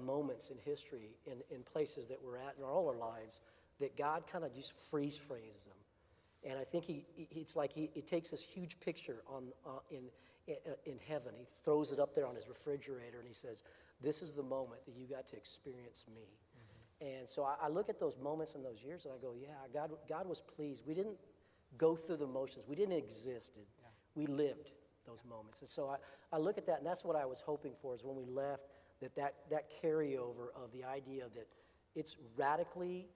Speaker 3: moments in history, in places that we're at in all our lives, that God kind of just freeze phrases them. And I think it's like he takes this huge picture in heaven. He throws it up there on his refrigerator, and he says, this is the moment that you got to experience me. Mm-hmm. And so I look at those moments and those years, and I go, yeah, God was pleased. We didn't go through the motions. We didn't exist. We lived those moments. And so I look at that, and that's what I was hoping for, is when we left, that carryover of the idea that it's radically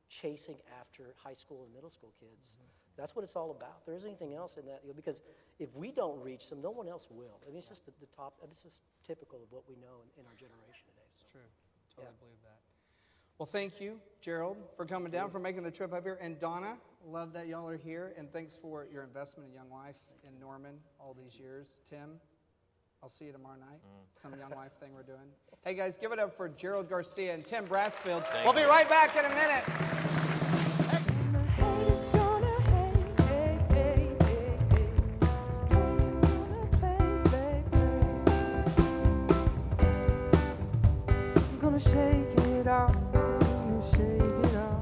Speaker 3: chasing after high school and middle school kids. Mm-hmm. That's what it's all about. There isn't anything else in that, because if we don't reach them, no one else will. I mean, it's just the top. It's just typical of what we know in our generation today. So.
Speaker 2: It's true. Totally believe that. Well, thank you, Gerald, for coming down, for making the trip up here. And Donna, love that y'all are here. And thanks for your investment in Young Life in Norman all these years. Tim, I'll see you tomorrow night. Some Young Life thing we're doing. Hey, guys, give it up for Gerald Garcia and Tim Brassfield. We'll be right back in a minute.
Speaker 4: Shake it off, shake it off.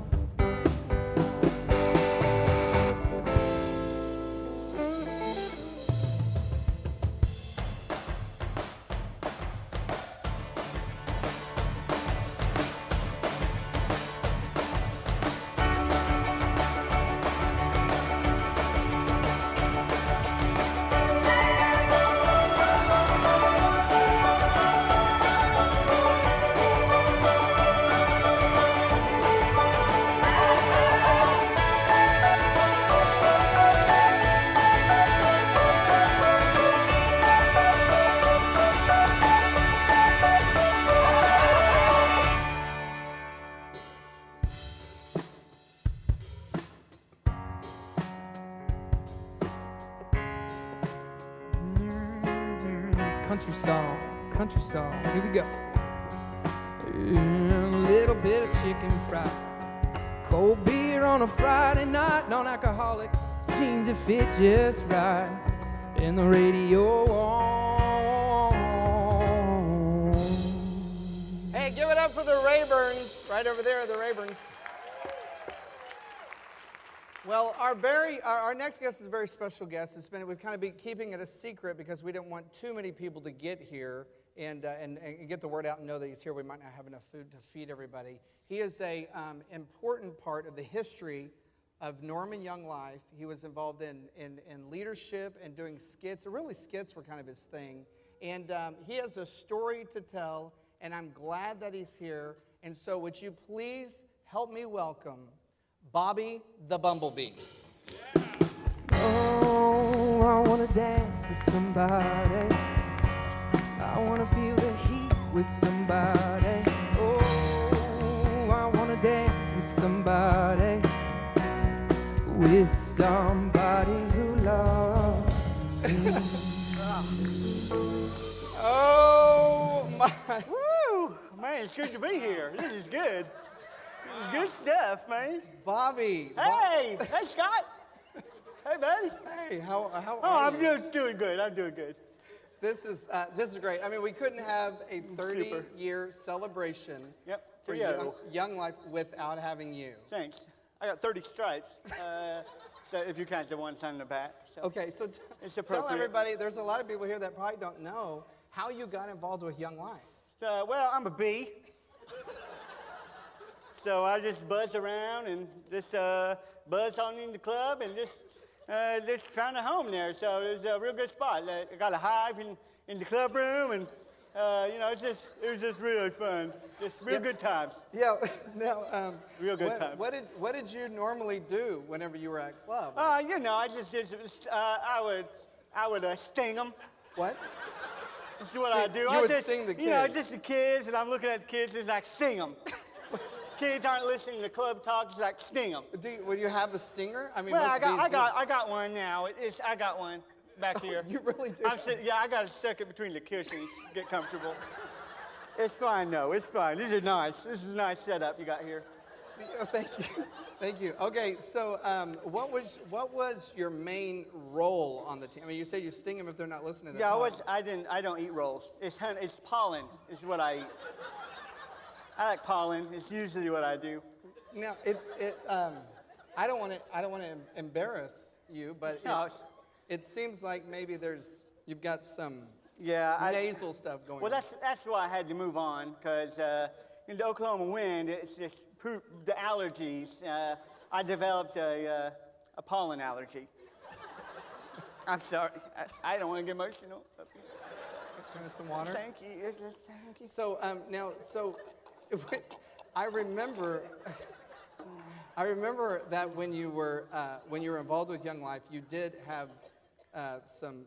Speaker 4: country song, here we go. A little bit of chicken fried, cold beer on a Friday night, non-alcoholic, jeans that fit just right, and the radio on.
Speaker 2: Hey, give it up for the Rayburns, right over there, the Rayburns. Well, our next guest is a very special guest. We've kind of been keeping it a secret because we didn't want too many people to get here and get the word out and know that he's here. We might not have enough food to feed everybody. He is a important part of the history of Norman Young Life. He was involved in leadership and doing skits. Really, skits were kind of his thing. And he has a story to tell, and I'm glad that he's here. And so would you please help me welcome Bobby the Bumblebee.
Speaker 4: Oh, I wanna dance with somebody. I wanna feel the heat with somebody. Oh, I wanna dance with somebody. With somebody who loves me.
Speaker 2: Oh my!
Speaker 12: Woo! Man, it's good to be here. This is good. This is good stuff, man.
Speaker 2: Bobby.
Speaker 12: Hey, hey, Scott. Hey, buddy.
Speaker 2: Hey, how are you?
Speaker 12: I'm doing good. I'm doing good.
Speaker 2: This is great. I mean, we couldn't have a 30-year celebration for young Life without having you.
Speaker 12: Thanks. I got 30 stripes. So if you count the ones on the back. So
Speaker 2: okay, so tell everybody. There's a lot of people here that probably don't know how you got involved with Young Life.
Speaker 12: Well, I'm a bee. So I just buzz around and just buzz on in the club and just found a home there. So it was a real good spot. I got a hive in the club room, and it was just really fun. Just real good times.
Speaker 2: Yeah. Now,
Speaker 12: real good times.
Speaker 2: What did you normally do whenever you were at club?
Speaker 12: I just I would sting them.
Speaker 2: What?
Speaker 12: This is what I do.
Speaker 2: You would sting the kids.
Speaker 12: Just the kids, and I'm looking at the kids, and it's like sting them. Kids aren't listening to club talk, it's like sting them.
Speaker 2: Would you have a stinger? I mean,
Speaker 12: well, I got one now. I got one back here.
Speaker 2: You really do?
Speaker 12: I got to stick it between the cushions, get comfortable. It's fine, though. It's fine. These are nice. This is a nice setup you got here.
Speaker 2: Oh, thank you. Thank you. Okay, so what was your main role on the team? I mean, you say you sting them if they're not listening to the talk.
Speaker 12: I don't eat rolls. It's pollen is what I eat. I like pollen. It's usually what I do.
Speaker 2: Now, I don't want to embarrass you, but it seems like maybe you've got some nasal stuff going on.
Speaker 12: Well, that's why I had to move on, because in the Oklahoma wind, it's just the allergies. I developed a pollen allergy. I'm sorry. I don't want to get emotional.
Speaker 2: Can I get some water?
Speaker 12: Thank you. Thank you.
Speaker 2: So I remember that when you were involved with Young Life, you did have some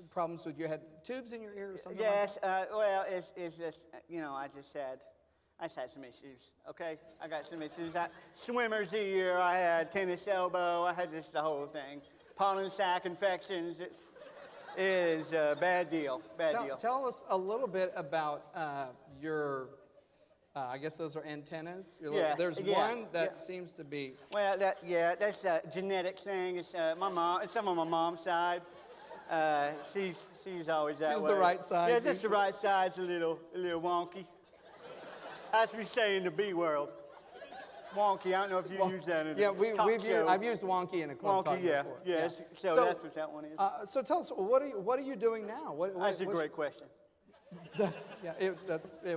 Speaker 2: problems with you had tubes in your ear or something.
Speaker 12: Yes.
Speaker 2: Like that?
Speaker 12: Well, it's just I just had some issues. Okay, I got some issues. Swimmer's ear. I had tennis elbow. I had just the whole thing. Pollen sac infections. It is a bad deal.
Speaker 2: Tell us a little bit about your. I guess those are antennas. There's one that seems to be.
Speaker 12: Well, that's a genetic thing. It's my mom. It's some on my mom's side. She's always that way.
Speaker 2: She's the right side.
Speaker 12: Yeah, just the right side's a little wonky. As we say in the bee world. Wonky. I don't know if you use that in a talk show.
Speaker 2: I've used wonky in a club talk before.
Speaker 12: Yeah. So that's what that one is.
Speaker 2: So tell us, what are you doing now?
Speaker 12: That's a great question.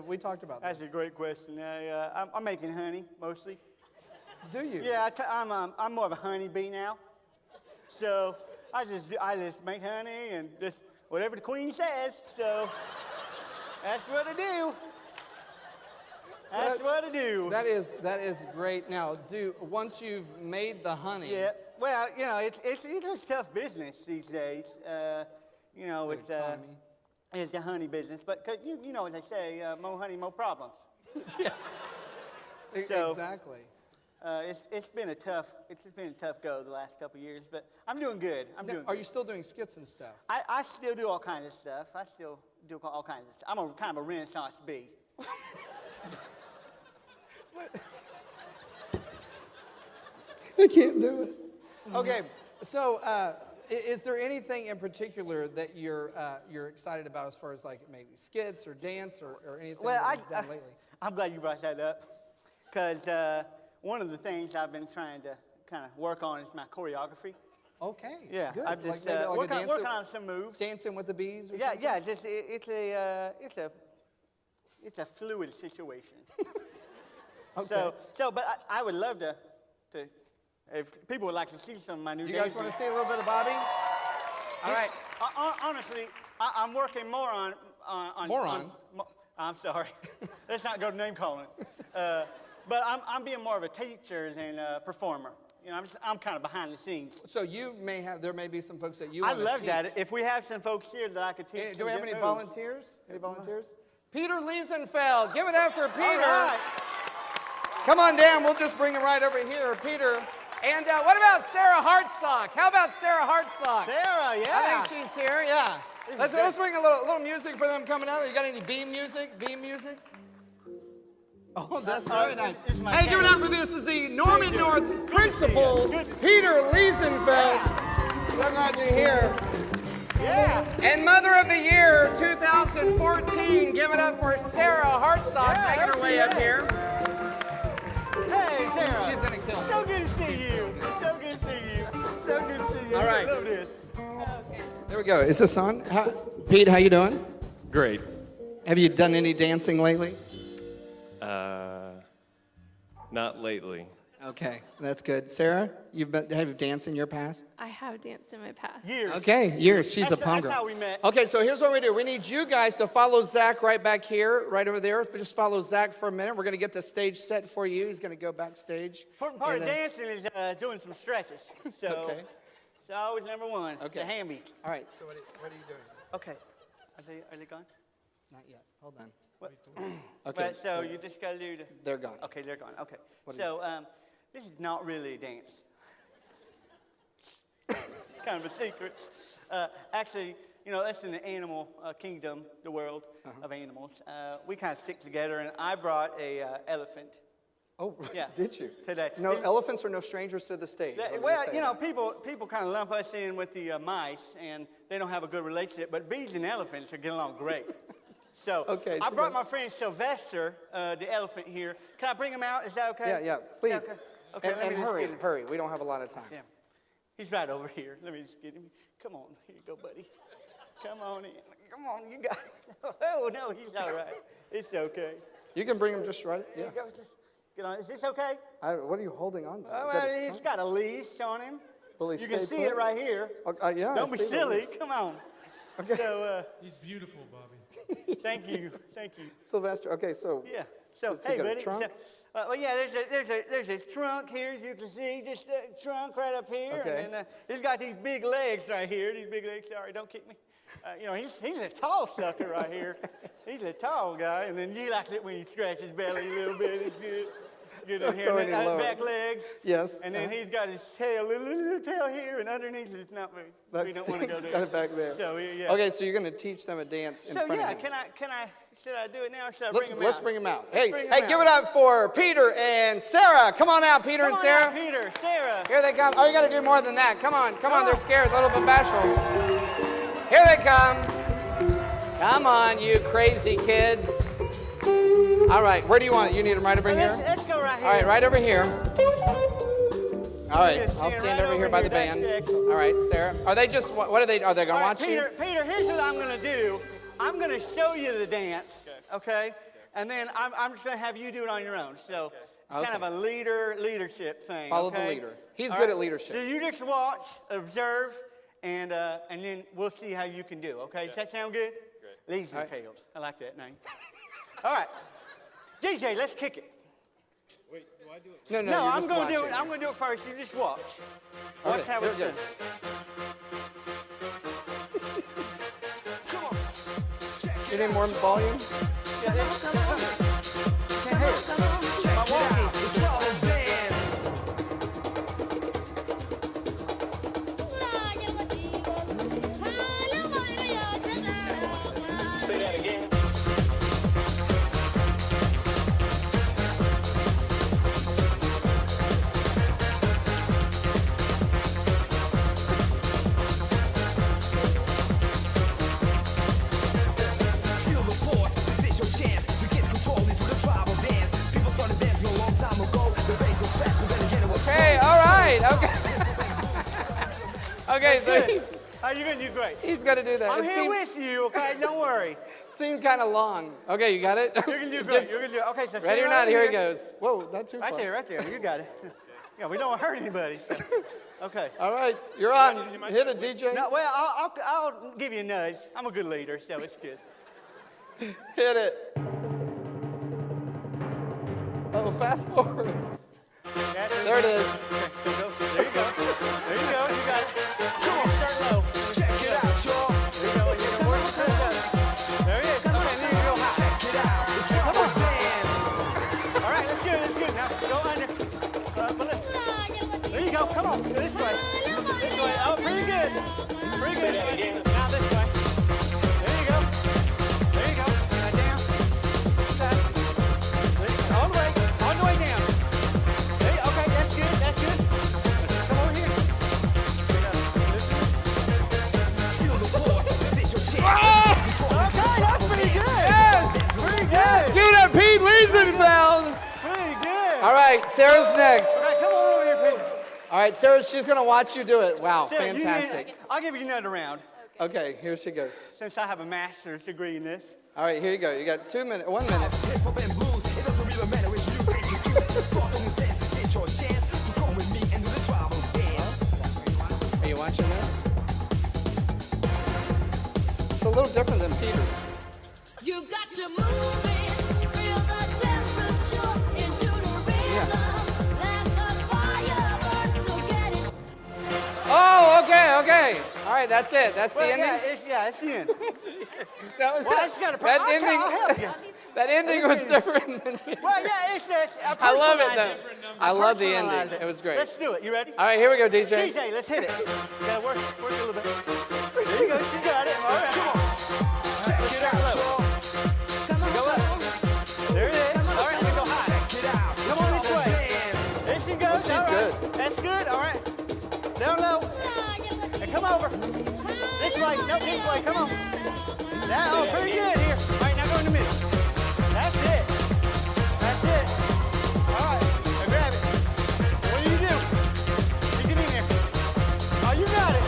Speaker 2: We talked about
Speaker 12: That's a great question. I'm making honey mostly.
Speaker 2: Do you?
Speaker 12: Yeah, I'm more of a honey bee now. So I just make honey and just whatever the queen says. So that's what I do. That's what I do.
Speaker 2: That is great. Now, once you've made the honey.
Speaker 12: Yeah. Well, it's a tough business these days. With it's the honey business, but cause you know what they say, more honey, more problems.
Speaker 2: Yeah.
Speaker 12: So,
Speaker 2: exactly.
Speaker 12: it's been a tough go the last couple years, but I'm doing good. I'm doing.
Speaker 2: Are
Speaker 12: good.
Speaker 2: you still doing skits and stuff?
Speaker 12: I still do all kinds of stuff. I still do all kinds of stuff. I'm a kind of a Renaissance bee.
Speaker 2: I can't do it. Okay, so is there anything in particular that you're excited about as far as like maybe skits or dance or anything that you've done lately?
Speaker 12: I'm glad you brought that up, because one of the things I've been trying to kind of work on is my choreography.
Speaker 2: Okay.
Speaker 12: Yeah,
Speaker 2: Good.
Speaker 12: I'm just
Speaker 2: like maybe like
Speaker 12: working on some moves.
Speaker 2: Dancing with the bees. Or
Speaker 12: Yeah,
Speaker 2: something?
Speaker 12: yeah. It's a fluid situation.
Speaker 2: Okay.
Speaker 12: But I would love to, if people would like to see some of my new.
Speaker 2: You guys want to see a little bit of Bobby? All right.
Speaker 12: Honestly, I'm working more on. I'm sorry. Let's not go to name calling. But I'm being more of a teacher than a performer. You know, I'm kind of behind the scenes.
Speaker 2: So there may be some folks that you want to teach.
Speaker 12: I love that. If we have some folks here that I could teach.
Speaker 2: Do we have any volunteers? Any volunteers? Peter Liesenfeld. Give it up for Peter.
Speaker 12: All right.
Speaker 2: Come on down. We'll just bring him right over here. Peter. And what about Sarah Hartsock? How about Sarah Hartsock?
Speaker 12: Sarah, yeah.
Speaker 2: I think she's here, yeah. Let's bring a little music for them coming out. You got any beam music? Beam music? Oh, that's very nice. Hey, give it up for this. This is the Norman North principal, Peter Liesenfeld. So glad you're here.
Speaker 12: Yeah.
Speaker 2: And Mother of the Year 2014. Give it up for Sarah Hartsock, making her way up here.
Speaker 12: Hey, Sarah.
Speaker 2: She's gonna kill me.
Speaker 12: So good to see you. So good to see you. So good to see you.
Speaker 2: All right.
Speaker 12: I love this.
Speaker 2: There we go. Is this on? Pete, how you doing?
Speaker 13: Great.
Speaker 2: Have you done any dancing lately?
Speaker 13: Not lately.
Speaker 2: Okay, that's good. Sarah, have you danced in your past?
Speaker 14: I have danced in my past.
Speaker 12: Years.
Speaker 2: Okay, years. She's a pom girl.
Speaker 12: That's how we met.
Speaker 2: Okay, so here's what we do. We need you guys to follow Zach right back here, right over there. Just follow Zach for a minute. We're going to get the stage set for you. He's going to go backstage.
Speaker 12: Important part of dancing is doing some stretches. So,
Speaker 2: Okay.
Speaker 12: So always number one.
Speaker 2: Okay.
Speaker 12: The hammies.
Speaker 2: All right, so what are you doing?
Speaker 12: Okay. Are they gone?
Speaker 2: Not yet. Hold on.
Speaker 12: What?
Speaker 2: Okay.
Speaker 12: But, so you just got to do the...
Speaker 2: They're gone.
Speaker 12: Okay, they're gone. Okay.
Speaker 2: What
Speaker 12: So this is not really a dance. Kind of a secret. Actually, you know, that's in the animal kingdom, the world of animals. We kind of stick together, and I brought a elephant.
Speaker 2: Oh,
Speaker 12: yeah.
Speaker 2: Did you?
Speaker 12: Today.
Speaker 2: No, elephants are no strangers to the stage.
Speaker 12: Well, you know, people kind of lump us in with the mice, and they don't have a good relationship. But bees and elephants are getting along great. So
Speaker 2: Okay,
Speaker 12: I
Speaker 2: so
Speaker 12: brought my friend Sylvester, the elephant, here. Can I bring him out? Is that okay?
Speaker 2: Yeah, please.
Speaker 12: Is that okay?
Speaker 2: And
Speaker 12: let me just
Speaker 2: hurry,
Speaker 12: get him.
Speaker 2: hurry. We don't have a lot of time.
Speaker 12: Yeah. He's right over here. Let me just get him. Come on. Here you go, buddy. Come on in. Come on, you got it. Oh, no, he's all right. It's okay.
Speaker 2: You can bring him just right. Yeah.
Speaker 12: Here you go. Just get on. Is this okay?
Speaker 2: What are you holding on to?
Speaker 12: Oh,
Speaker 2: Is that
Speaker 12: well,
Speaker 2: his
Speaker 12: he's
Speaker 2: trunk?
Speaker 12: got a leash on him.
Speaker 2: Will he
Speaker 12: You can
Speaker 2: stay
Speaker 12: see it
Speaker 2: put?
Speaker 12: right here.
Speaker 2: Yeah,
Speaker 12: Don't
Speaker 2: I
Speaker 12: be
Speaker 2: see the
Speaker 12: silly.
Speaker 2: leash.
Speaker 12: Come on.
Speaker 2: Okay.
Speaker 12: So,
Speaker 1: He's beautiful, Bobby.
Speaker 12: thank you. Thank you.
Speaker 2: Sylvester. Okay, so
Speaker 12: Yeah. So,
Speaker 2: Does he
Speaker 12: hey,
Speaker 2: got a
Speaker 12: buddy.
Speaker 2: trunk?
Speaker 12: Well, yeah, there's a trunk here, as you can see, just a trunk right up here.
Speaker 2: Okay.
Speaker 12: And then he's got these big legs right here. These big legs. Sorry, don't kick me. You know, he's a tall sucker right here. He's a tall guy. And then you like it when you scratch his belly a little bit. It's good. Good in here.
Speaker 2: go
Speaker 12: And
Speaker 2: any
Speaker 12: then
Speaker 2: lower.
Speaker 12: back legs.
Speaker 2: Yes.
Speaker 12: And then he's got his tail, little tail here, and underneath it's not very. We don't want to go there.
Speaker 2: Got it back there.
Speaker 12: So, yeah.
Speaker 2: Okay, so you're going to teach them a dance in front of him.
Speaker 12: Should I do it now or should I
Speaker 2: Let's
Speaker 12: bring him out?
Speaker 2: bring him out. Hey,
Speaker 12: bring him
Speaker 2: give
Speaker 12: out.
Speaker 2: it up for Peter and Sarah. Come on out, Peter
Speaker 12: Come
Speaker 2: and
Speaker 12: on
Speaker 2: Sarah.
Speaker 12: out, Peter, Sarah.
Speaker 2: Here they come. Oh, you got to do more than that. Come on. They're scared, a little bit bashful. Here they come. Come on, you crazy kids. All right, where do you want it? You need them right over here?
Speaker 12: Let's go right here.
Speaker 2: All right, right over here. All right,
Speaker 12: Just
Speaker 2: I'll
Speaker 12: stand
Speaker 2: stand
Speaker 12: right
Speaker 2: over here
Speaker 12: over
Speaker 2: by the
Speaker 12: here.
Speaker 2: band.
Speaker 12: That's excellent.
Speaker 2: All right, Sarah. Are they just, what are they going to
Speaker 12: All right,
Speaker 2: watch you?
Speaker 12: Peter, here's what I'm going to do. I'm going to show you the dance, okay? And then I'm just going to have you do it on your own. So it's kind of a leadership thing.
Speaker 2: Follow the
Speaker 12: okay?
Speaker 2: leader. He's
Speaker 12: All
Speaker 2: good
Speaker 12: right?
Speaker 2: at leadership.
Speaker 12: So you just watch, observe, and then we'll see how you can do, okay? Does that sound good? Great. Liesenfeld. I like that name. All right. DJ, let's kick it.
Speaker 13: Wait, do I do it?
Speaker 2: No,
Speaker 12: No,
Speaker 2: you're
Speaker 12: I'm
Speaker 2: just
Speaker 12: going to do
Speaker 2: watching.
Speaker 12: it. I'm going to do it first. You just watch. Watch
Speaker 2: Okay,
Speaker 12: how
Speaker 2: here
Speaker 12: it's
Speaker 2: it
Speaker 12: done.
Speaker 2: goes.
Speaker 12: Come on.
Speaker 2: You need more volume?
Speaker 12: Yeah, come on.
Speaker 2: Can't hear it.
Speaker 12: My walkie.
Speaker 2: Okay, so
Speaker 12: Good. Oh, you're gonna do great.
Speaker 2: he's gonna do that.
Speaker 12: I'm
Speaker 2: It
Speaker 12: here
Speaker 2: seemed-
Speaker 12: with you, okay? Don't worry.
Speaker 2: Seemed kind of long. Okay, you got it?
Speaker 12: You're gonna do great.
Speaker 2: Just-
Speaker 12: You're gonna do it. Okay, so
Speaker 2: Ready or
Speaker 12: stay
Speaker 2: not,
Speaker 12: right
Speaker 2: here he goes. Whoa, not too far.
Speaker 12: Right there. You got it. Yeah, we don't want to hurt anybody. So. Okay.
Speaker 2: All right, you're on. Hit it, DJ.
Speaker 12: No, well, I'll give you a nudge. I'm a good leader, so it's good.
Speaker 2: Hit it. Oh, fast forward. There it is.
Speaker 12: Okay, go. There you go. There you go. You got it. Come on, start low.
Speaker 5: Check it out, y'all.
Speaker 12: There you go. You can work it up. There it is. Okay, and then you go high.
Speaker 5: Check it out.
Speaker 12: Come on. All right, let's good. Now, go under. There you go. Come on. This way. This way. Oh, pretty good. Pretty good. Now this way. There you go. There you go. Now down. Side. All the way. All the way down. There you, okay, that's good. That's good. Come over here.
Speaker 5: Feel the force. This is your chance.
Speaker 12: Okay, that's pretty good. Yes. Pretty good.
Speaker 2: Give it up, Pete Liesenfeld.
Speaker 12: Pretty good.
Speaker 2: All right, Sarah's next.
Speaker 12: All right, come on over here, Pete.
Speaker 2: All right, Sarah, she's gonna watch you do it. Wow,
Speaker 12: Sarah, you
Speaker 2: fantastic.
Speaker 12: I'll give you another round,
Speaker 2: Okay, here she goes.
Speaker 12: since I have a master's degree in this.
Speaker 2: All right, here you go. You got 2 minutes, 1 minute.
Speaker 5: Hip hop and blues. It doesn't really matter which music you use. Spark on the sense. This is your chance to come with me and do the tribal dance.
Speaker 2: Are you watching this? It's a little different than Peter's.
Speaker 14: You got to move it, feel the temperature into the rhythm. Let the fire burn to get it.
Speaker 2: Oh, okay. All right, that's it. That's the
Speaker 12: Well,
Speaker 2: ending.
Speaker 12: it's the end.
Speaker 2: That was
Speaker 12: Well, I just gotta
Speaker 2: that
Speaker 12: I'll
Speaker 2: ending.
Speaker 12: help you.
Speaker 2: That ending was different than Peter's.
Speaker 12: Well, yeah, it's
Speaker 2: I love it though. I love the ending. It was great.
Speaker 12: Let's do it. You ready?
Speaker 2: All right, here we go, DJ.
Speaker 12: DJ, let's hit it. You gotta work a little bit. There you go. You got it. All right. Come on.
Speaker 5: Check it out, y'all.
Speaker 12: Go up. There it is. All right, we go high.
Speaker 5: Check it out.
Speaker 12: Come on this way.
Speaker 5: Dance.
Speaker 12: There she goes.
Speaker 2: She's
Speaker 12: All right.
Speaker 2: good.
Speaker 12: That's good. All right. Down low. And come over. This way. No, this way. Come on. Now, oh, pretty good here. All right, now go in the middle. That's it. That's it. All right. Now grab it. What do? You get in there. Oh, you got it.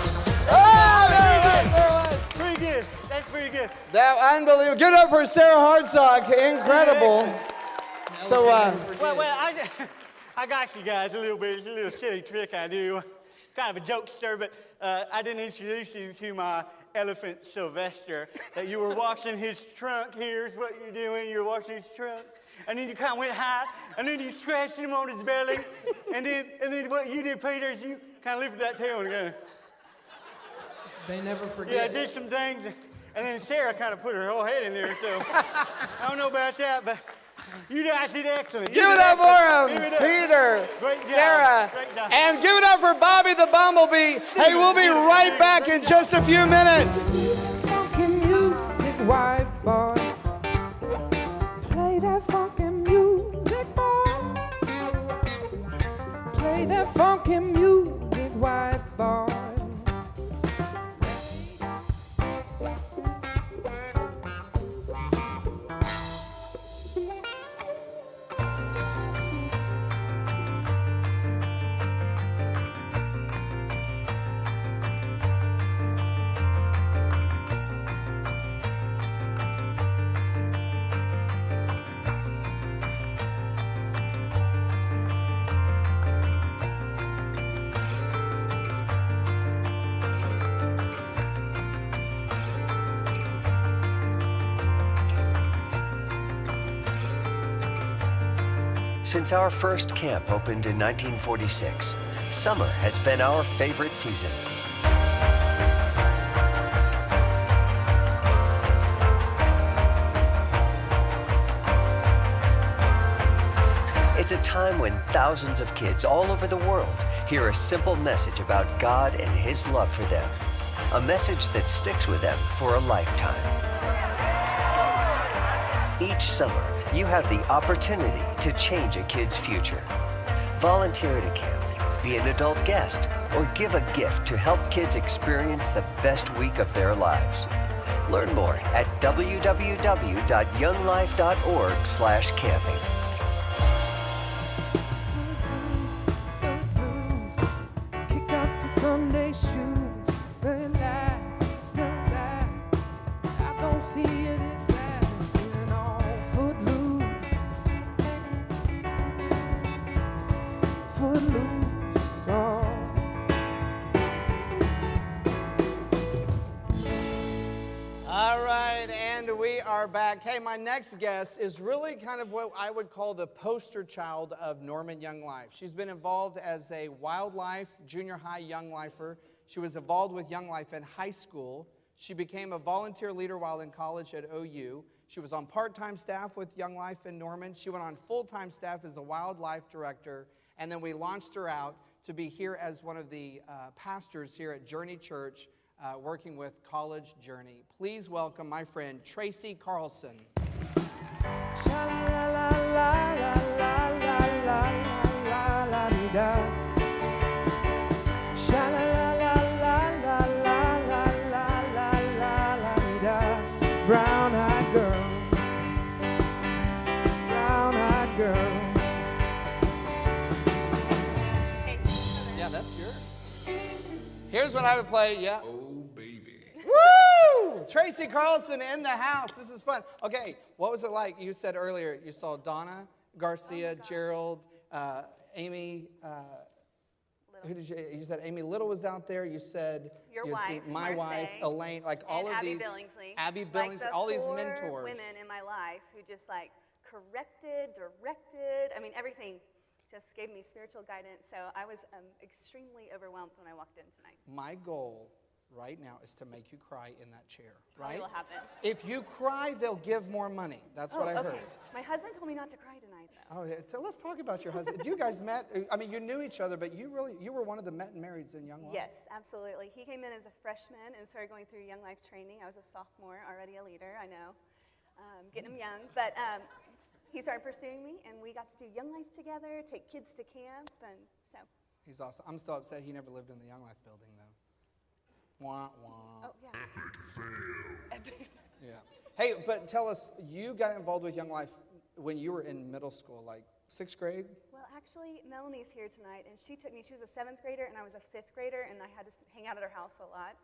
Speaker 2: Oh, there it was.
Speaker 12: Pretty good. That's pretty good.
Speaker 2: That unbelievable. Give it up for Sarah Hartsock. Incredible. So,
Speaker 12: Well, I got you guys a little bit. It's a little silly trick I do. Kind of a jokester, but I didn't introduce you to my elephant Sylvester. That you were washing his trunk. Here's what you're doing. You're washing his trunk. And then you kind of went high, and then you scratched him on his belly. and then what you did, Peter, is you kind of lifted that tail and go.
Speaker 1: They never forget.
Speaker 12: Yeah, I did some things. And then Sarah kind of put her whole head in there, so I don't know about that, but you guys did excellent.
Speaker 2: give it up for him, Peter,
Speaker 12: Great job.
Speaker 2: Sarah,
Speaker 12: Great job.
Speaker 2: and give it up for Bobby the Bumblebee. Hey, we'll be right back in just a few minutes.
Speaker 4: Funky music, white boy. Play that funky music, boy. Play that funky music, white boy.
Speaker 15: Since our first camp opened in 1946, summer has been our favorite season. It's a time when thousands of kids all over the world hear a simple message about God and His love for them. A message that sticks with them for a lifetime. Each summer, you have the opportunity to change a kid's future. Volunteer at a camp, be an adult guest, or give a gift to help kids experience the best week of their lives. Learn more at www.younglife.org/camping.
Speaker 4: Kick off your Sunday shoes. footloose song.
Speaker 2: All right, and we are back. Hey, my next guest is really kind of what I would call the poster child of Norman Young Life. She's been involved as a wildlife junior high Young Lifer. She was involved with Young Life in high school. She became a volunteer leader while in college at OU. She was on part-time staff with Young Life in Norman. She went on full-time staff as a wildlife director, and then we launched her out to be here as one of the pastors here at Journey Church, working with College Journey. Please welcome my friend Tracy Carlson.
Speaker 4: Brown-eyed girl, brown-eyed girl.
Speaker 2: Yeah, that's yours. Here's what I would play, yeah. Oh, baby. Woo! Tracy Carlson in the house. This is fun. Okay, what was it like? You said earlier you saw Donna Garcia, Gerald, Amy, who did you said Amy Little was out there. You said
Speaker 16: Your
Speaker 2: you had
Speaker 16: wife,
Speaker 2: seen my wife,
Speaker 16: Marseille,
Speaker 2: Elaine, like all
Speaker 16: and
Speaker 2: of
Speaker 16: Abby
Speaker 2: these.
Speaker 16: Billingsley.
Speaker 2: Abby
Speaker 16: Like
Speaker 2: Billingsley,
Speaker 16: the
Speaker 2: all these
Speaker 16: 4
Speaker 2: mentors.
Speaker 16: women in my life who just like corrected, directed. I mean, everything just gave me spiritual guidance. So I was extremely overwhelmed when I walked in tonight.
Speaker 2: My goal right now is to make you cry in that chair,
Speaker 16: Probably
Speaker 2: right?
Speaker 16: will happen.
Speaker 2: If you cry, they'll give more money. That's what I heard.
Speaker 16: My husband told me not to cry tonight, though.
Speaker 2: Oh, yeah. So let's talk about your husband. You guys met, I mean, you knew each other, but you were one of the met and marrieds in Young Life.
Speaker 16: Yes, absolutely. He came in as a freshman and started going through Young Life training. I was a sophomore, already a leader, I know. Getting him young. But he started pursuing me, and we got to do Young Life together, take kids to camp, and so.
Speaker 2: He's awesome. I'm still upset he never lived in the Young Life building, though. Wah, wah.
Speaker 16: Oh, yeah.
Speaker 2: Yeah. Hey, but tell us, you got involved with Young Life when you were in middle school, like 6th grade?
Speaker 16: Well, actually, Melanie's here tonight, and she took me. She was a 7th grader, and I was a 5th grader, and I had to hang out at her house a lot.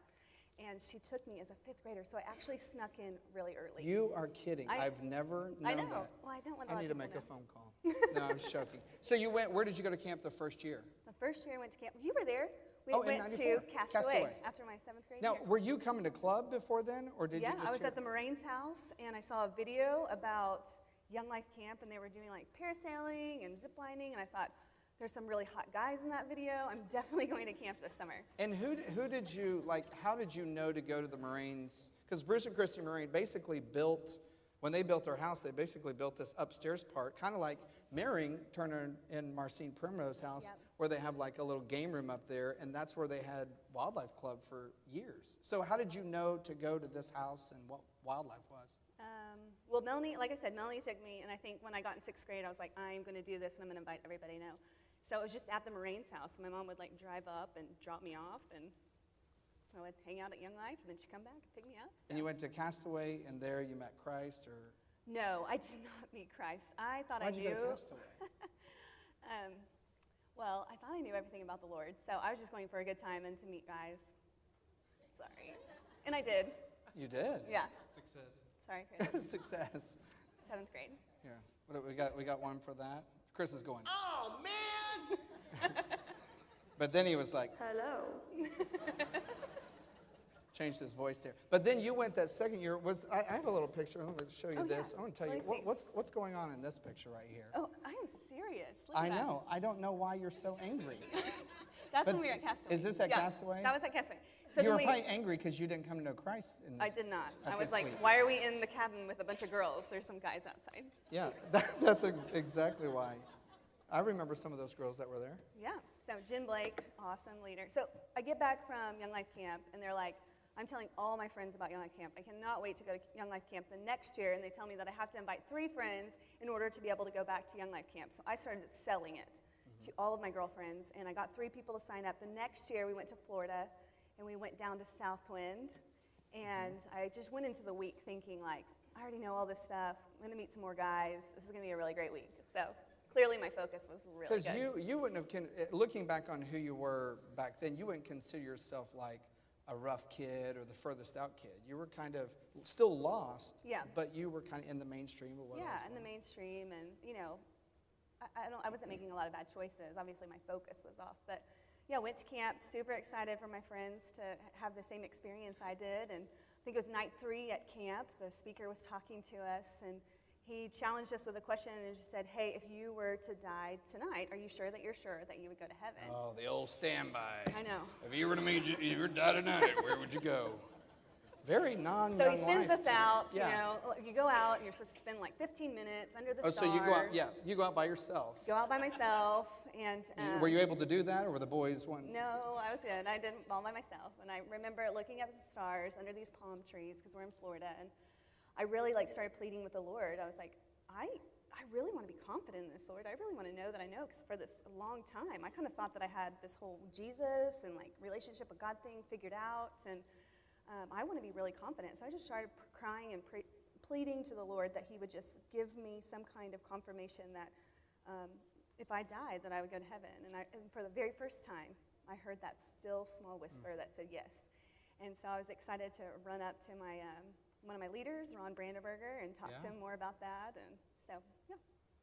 Speaker 16: And she took me as a 5th grader, so I actually snuck in really early.
Speaker 2: You are kidding. I've never known
Speaker 16: I know.
Speaker 2: that.
Speaker 16: Well, I don't want
Speaker 2: I
Speaker 16: a lot
Speaker 2: need
Speaker 16: of
Speaker 2: to
Speaker 16: people
Speaker 2: make a
Speaker 16: know.
Speaker 2: phone call. No, I'm joking. So you went, where did you go to camp the first year?
Speaker 16: The first year I went to camp, you were there. We
Speaker 2: Oh, in
Speaker 16: went
Speaker 2: 94.
Speaker 16: to Castaway,
Speaker 2: Castaway.
Speaker 16: after my 7th grade
Speaker 2: Now,
Speaker 16: year.
Speaker 2: were you coming to club before then, or did you
Speaker 16: Yeah,
Speaker 2: just
Speaker 16: I was
Speaker 2: hear-
Speaker 16: at the Marines' house, and I saw a video about Young Life Camp, and they were doing like parasailing and ziplining, and I thought, there's some really hot guys in that video. I'm definitely going to camp this summer.
Speaker 2: And who did you, like, how did you know to go to the Marines? Because Bruce and Christy Marine basically built, when they built their house, they basically built this upstairs part, kind of like mirroring Turner and Marcine Primrose house, where they have like a little game room up there, and that's where they had Wildlife Club for years. So how did you know to go to this house and what wildlife was?
Speaker 16: Well, Melanie, like I said, Melanie took me, and I think when I got in 6th grade, I was like, I'm going to do this, and I'm going to invite everybody I know. So it was just at the Marines' house. My mom would like drive up and drop me off, and I would hang out at Young Life, and then she'd come back and pick me up.
Speaker 2: And you went to Castaway, and there you met Christ, or?
Speaker 16: No, I did not meet Christ. I thought
Speaker 2: Why'd
Speaker 16: I
Speaker 2: you
Speaker 16: knew.
Speaker 2: go to Castaway?
Speaker 16: Well, I thought I knew everything about the Lord, so I was just going for a good time and to meet guys. Sorry. And I did.
Speaker 2: You did?
Speaker 16: Yeah.
Speaker 1: Success.
Speaker 16: Sorry, Chris.
Speaker 2: Success.
Speaker 16: 7th grade.
Speaker 2: Yeah. What, we got one for that? Chris is going,
Speaker 16: Oh, man!
Speaker 2: but then he was like,
Speaker 16: Hello.
Speaker 2: changed his voice there. But then you went that second year. I have a little picture. I'm going to show you this. I want to tell you
Speaker 16: Let me see.
Speaker 2: what's going on in this picture right here.
Speaker 16: Oh, I am serious. Look
Speaker 2: I
Speaker 16: at that.
Speaker 2: know. I don't know why you're so angry.
Speaker 16: That's
Speaker 2: But
Speaker 16: when we were at Castaway.
Speaker 2: is this at
Speaker 16: Yeah,
Speaker 2: Castaway?
Speaker 16: That was at Castaway. So
Speaker 2: you
Speaker 16: then
Speaker 2: were
Speaker 16: we,
Speaker 2: probably angry because you didn't come to know Christ in
Speaker 16: I
Speaker 2: this.
Speaker 16: did not.
Speaker 2: at
Speaker 16: I was
Speaker 2: this
Speaker 16: like,
Speaker 2: week.
Speaker 16: why are we in the cabin with a bunch of girls? There's some guys outside.
Speaker 2: Yeah, that's exactly why. I remember some of those girls that were there.
Speaker 16: Yeah. So Jen Blake, awesome leader. So I get back from Young Life Camp, and they're like, I'm telling all my friends about Young Life Camp. I cannot wait to go to Young Life Camp the next year, and they tell me that I have to invite 3 friends in order to be able to go back to Young Life Camp. So I started selling it to all of my girlfriends, and I got 3 people to sign up. The next year, we went to Florida, and we went down to Southwind, and I just went into the week thinking, like, I already know all this stuff. I'm going to meet some more guys. This is going to be a really great week. So clearly my focus was really good.
Speaker 2: Because you wouldn't have, looking back on who you were back then, you wouldn't consider yourself like a rough kid or the furthest out kid. You were kind of still lost,
Speaker 16: Yeah.
Speaker 2: but you were kind of in the mainstream of what
Speaker 16: Yeah,
Speaker 2: was
Speaker 16: in the
Speaker 2: going on.
Speaker 16: mainstream, and I wasn't making a lot of bad choices. Obviously, my focus was off. But yeah, went to camp, super excited for my friends to have the same experience I did. And I think it was night 3 at camp. The speaker was talking to us, and he challenged us with a question and just said, hey, if you were to die tonight, are you sure that you're sure that you would go to heaven?
Speaker 2: Oh, the old standby.
Speaker 16: I know.
Speaker 2: If you were to meet, if you were to die tonight, where would you go? Very non-young
Speaker 16: So he sends
Speaker 2: life
Speaker 16: us out,
Speaker 2: yeah.
Speaker 16: you know, you go out and you're supposed to spend like 15 minutes under the
Speaker 2: Oh,
Speaker 16: stars.
Speaker 2: so you go out, yeah, you go out by yourself.
Speaker 16: Go out by myself, and
Speaker 2: Were you able to do that, or were the boys one?
Speaker 16: no, I was good. I did it all by myself, and I remember looking up at the stars under these palm trees because we're in Florida, and I really like started pleading with the Lord. I was like, I really want to be confident in this, Lord. I really want to know that I know, because for this long time, I kind of thought that I had this whole Jesus and like relationship with God thing figured out, and I want to be really confident. So I just started crying and pleading to the Lord that he would just give me some kind of confirmation that if I died, that I would go to heaven. And for the very first time, I heard that still small whisper that said yes. And so I was excited to run up to my one of my leaders, Ron Brandenberger, and talk to him more about that. And so, yeah.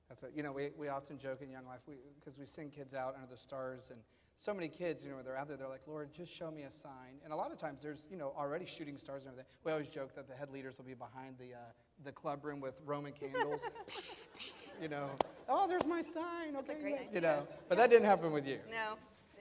Speaker 2: That's what, you know, we often joke in Young Life, because we send kids out under the stars, and so many kids, you know, when they're out there, they're like, Lord, just show me a sign. And a lot of times there's, you know, already shooting stars and everything. We always joke that the head leaders will be behind the club room with Roman candles, you know. Oh, there's my sign, okay, yeah, you know. But that didn't happen with you.
Speaker 16: No.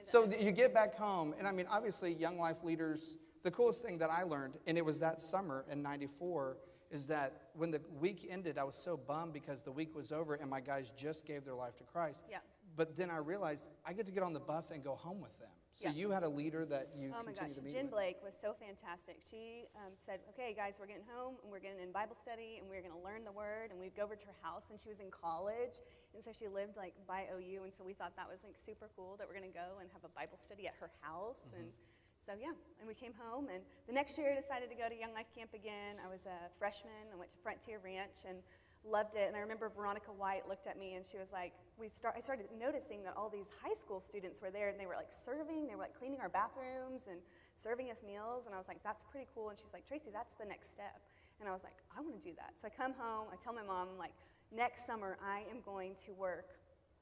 Speaker 2: So you get back home, and I mean, obviously, Young Life leaders, the coolest thing that I learned, and it was that summer in '94, is that when the week ended, I was so bummed because the week was over and my guys just gave their life to Christ.
Speaker 16: Yeah.
Speaker 2: But then I realized I get to get on the bus and go home with them. So
Speaker 16: Yeah.
Speaker 2: you had a leader that you
Speaker 16: Oh my
Speaker 2: continue
Speaker 16: gosh,
Speaker 2: to meet
Speaker 16: Jen
Speaker 2: with.
Speaker 16: Blake was so fantastic. She said, okay, guys, we're getting home, and we're getting in Bible study, and we're going to learn the Word, and we'd go over to her house, and she was in college, and so she lived, like, by OU, and so we thought that was, like, super cool that we're going to go and have a Bible study at her house, and so, yeah, and we came home, and the next year I decided to go to Young Life Camp again. I was a freshman. I went to Frontier Ranch and loved it, and I remember Veronica White looked at me, and she was like, I started noticing that all these high school students were there, and they were, like, serving. They were, like, cleaning our bathrooms and serving us meals, and I was like, that's pretty cool, and she's like, Tracy, that's the next step, and I was like, I want to do that. So I come home, I tell my mom, like, next summer I am going to work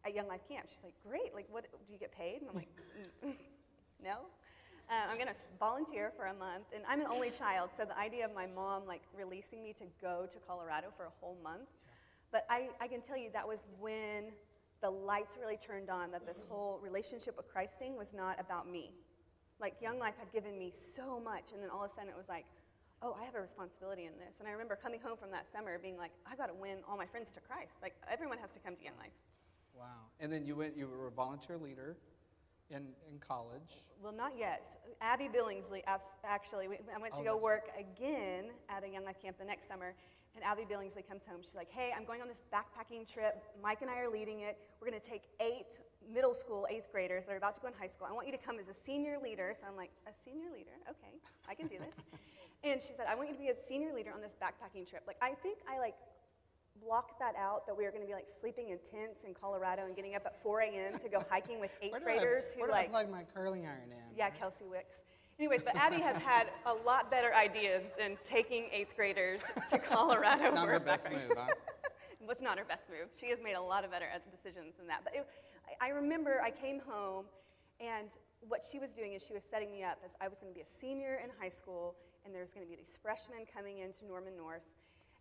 Speaker 16: at Young Life Camp. She's like, great, like, what, do you get paid? And I'm like, no. I'm going to volunteer for a month, and I'm an only child, so the idea of my mom, like, releasing me to go to Colorado for a whole month, but I can tell you that was when the lights really turned on, that this whole relationship with Christ thing was not about me. Like, Young Life had given me so much, and then all of a sudden it was like, oh, I have a responsibility in this. And I remember coming home from that summer being like, I got to win all my friends to Christ. Like, everyone has to come to Young Life.
Speaker 2: Wow. And then you were a volunteer leader in college.
Speaker 16: Well, not yet. Abby Billingsley, actually, I went to go work again at a Young Life camp the next summer, and Abby Billingsley comes home. She's like, hey, I'm going on this backpacking trip. Mike and I are leading it. We're going to take 8 middle school 8th graders that are about to go in high school. I want you to come as a senior leader. So I'm like, a senior leader? Okay, I can do this. And she said, I want you to be a senior leader on this backpacking trip. Like, I think I, like, blocked that out, that we were going to be, like, sleeping in tents in Colorado and getting up at 4 a.m. to go hiking with 8th graders
Speaker 2: where
Speaker 16: who,
Speaker 2: do I
Speaker 16: like,
Speaker 2: plug my curling iron in?
Speaker 16: yeah, Kelsey Wicks. Anyways, but Abby has had a lot better ideas than taking 8th graders to Colorado.
Speaker 2: Not
Speaker 16: for
Speaker 2: her
Speaker 16: a
Speaker 2: best
Speaker 16: backpack.
Speaker 2: move, huh?
Speaker 16: It was not her best move. She has made a lot of better decisions than that. But I remember I came home, and what she was doing is she was setting me up as I was going to be a senior in high school, and there was going to be these freshmen coming into Norman North,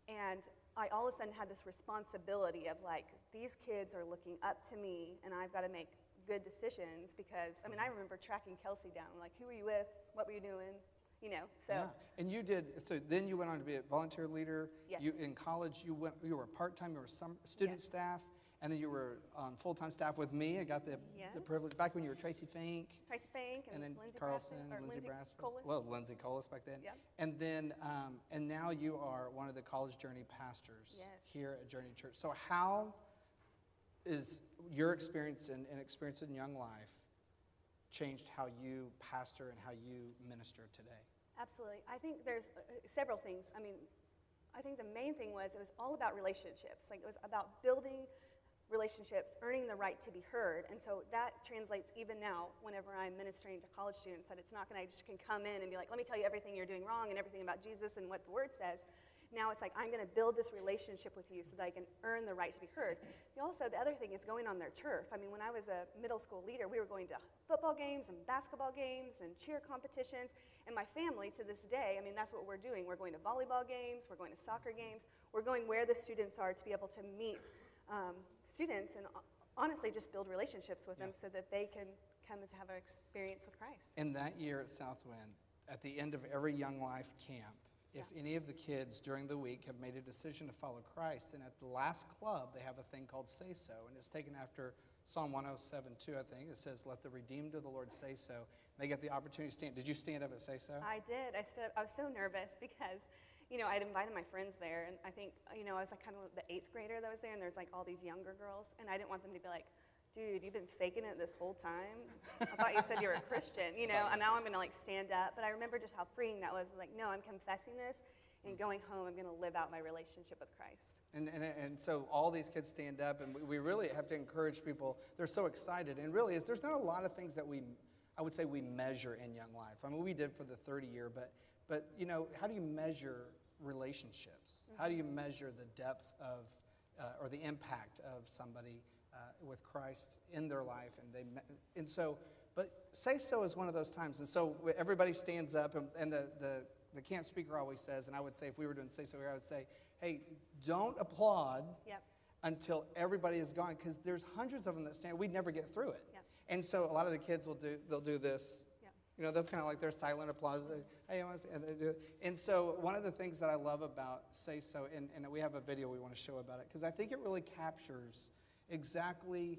Speaker 16: and I all of a sudden had this responsibility of, like, these kids are looking up to me, and I've got to make good decisions because, I mean, I remember tracking Kelsey down, like, who were you with? What were you doing? You know, so.
Speaker 2: Yeah, and you did, so then you went on to be a volunteer leader.
Speaker 16: Yes.
Speaker 2: You, in college, you were part-time, you were some student staff, and then you were on full-time staff with me. I got the privilege, back when you were Tracy Fink.
Speaker 16: Tracy Fink and
Speaker 2: then
Speaker 16: Lindsay
Speaker 2: Carlson,
Speaker 16: Brassfield, or
Speaker 2: Lindsay
Speaker 16: Lindsay
Speaker 2: Brassfield.
Speaker 16: Colas.
Speaker 2: Well, Lindsay Colas back then.
Speaker 16: Yep.
Speaker 2: And then, and now you are one of the College Journey pastors
Speaker 16: Yes.
Speaker 2: here at Journey Church. So how is your experience and experience in Young Life changed how you pastor and how you minister today?
Speaker 16: Absolutely. I think there's several things. I mean, I think the main thing was it was all about relationships. Like, it was about building relationships, earning the right to be heard. And so that translates even now whenever I'm ministering to college students, that it's not going to, I just can come in and be like, let me tell you everything you're doing wrong and everything about Jesus and what the Word says. Now it's like, I'm going to build this relationship with you so that I can earn the right to be heard. Also, the other thing is going on their turf. I mean, when I was a middle school leader, we were going to football games and basketball games and cheer competitions. And my family, to this day, I mean, that's what we're doing. We're going to volleyball games. We're going to soccer games. We're going where the students are to be able to meet students and honestly just build relationships with them so that they can come and to have an experience with Christ.
Speaker 2: In that year at Southwind, at the end of every Young Life camp, if any of the kids during the week have made a decision to follow Christ, and at the last club they have a thing called Say So, and it's taken after Psalm 107:2, I think. It says, let the redeemed of the Lord say so. They get the opportunity to stand. Did you stand up at Say So?
Speaker 16: I did. I stood up. I was so nervous because, I'd invited my friends there, and I think, I was like kind of the 8th grader that was there, and there's like all these younger girls, and I didn't want them to be like, dude, you've been faking it this whole time? I thought you said you were a Christian, and now I'm going to like stand up. But I remember just how freeing that was. Like, no, I'm confessing this, and going home, I'm going to live out my relationship with Christ.
Speaker 2: And so all these kids stand up, and we really have to encourage people. They're so excited. And really, there's not a lot of things that I would say we measure in Young Life. I mean, we did for the 30 year, but how do you measure relationships? Mm-hmm. How do you measure the depth of, or the impact of somebody with Christ in their life? But Say So is one of those times. And so everybody stands up, and the camp speaker always says, and I would say if we were doing Say So here, I would say, hey, don't applaud until everybody is gone, because there's hundreds of them that stand. We'd never get through it. Yep. And so a lot of the kids they'll do this. Yep. That's kind of like their silent applause. Hey, and so one of the things that I love about Say So, and we have a video we want to show about it, because I think it really captures exactly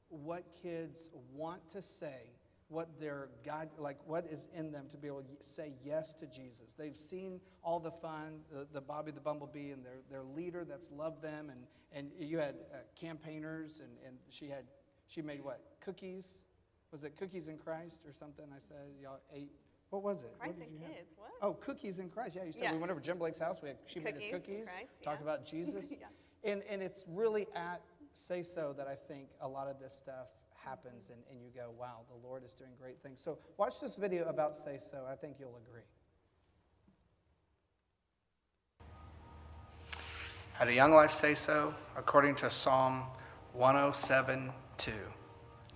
Speaker 2: what kids want to say, what their God, like what is in them to be able to say yes to Jesus. They've seen all the fun, the Bobby the Bumble Bee, and their leader that's loved them, and you had campaigners, and she made what, cookies? Was it Cookies in Christ or something? I said y'all ate. What was it?
Speaker 16: Christ and Kids. What?
Speaker 2: Oh, Cookies in Christ. Yeah, you said we went over to Jim Blake's house. She made us cookies. Talked about Jesus. And it's really at Say So that I think a lot of this stuff happens, and you go, wow, the Lord is doing great things. So watch this video about Say So. I think you'll agree.
Speaker 10: At a Young Life Say So, according to Psalm 107:2,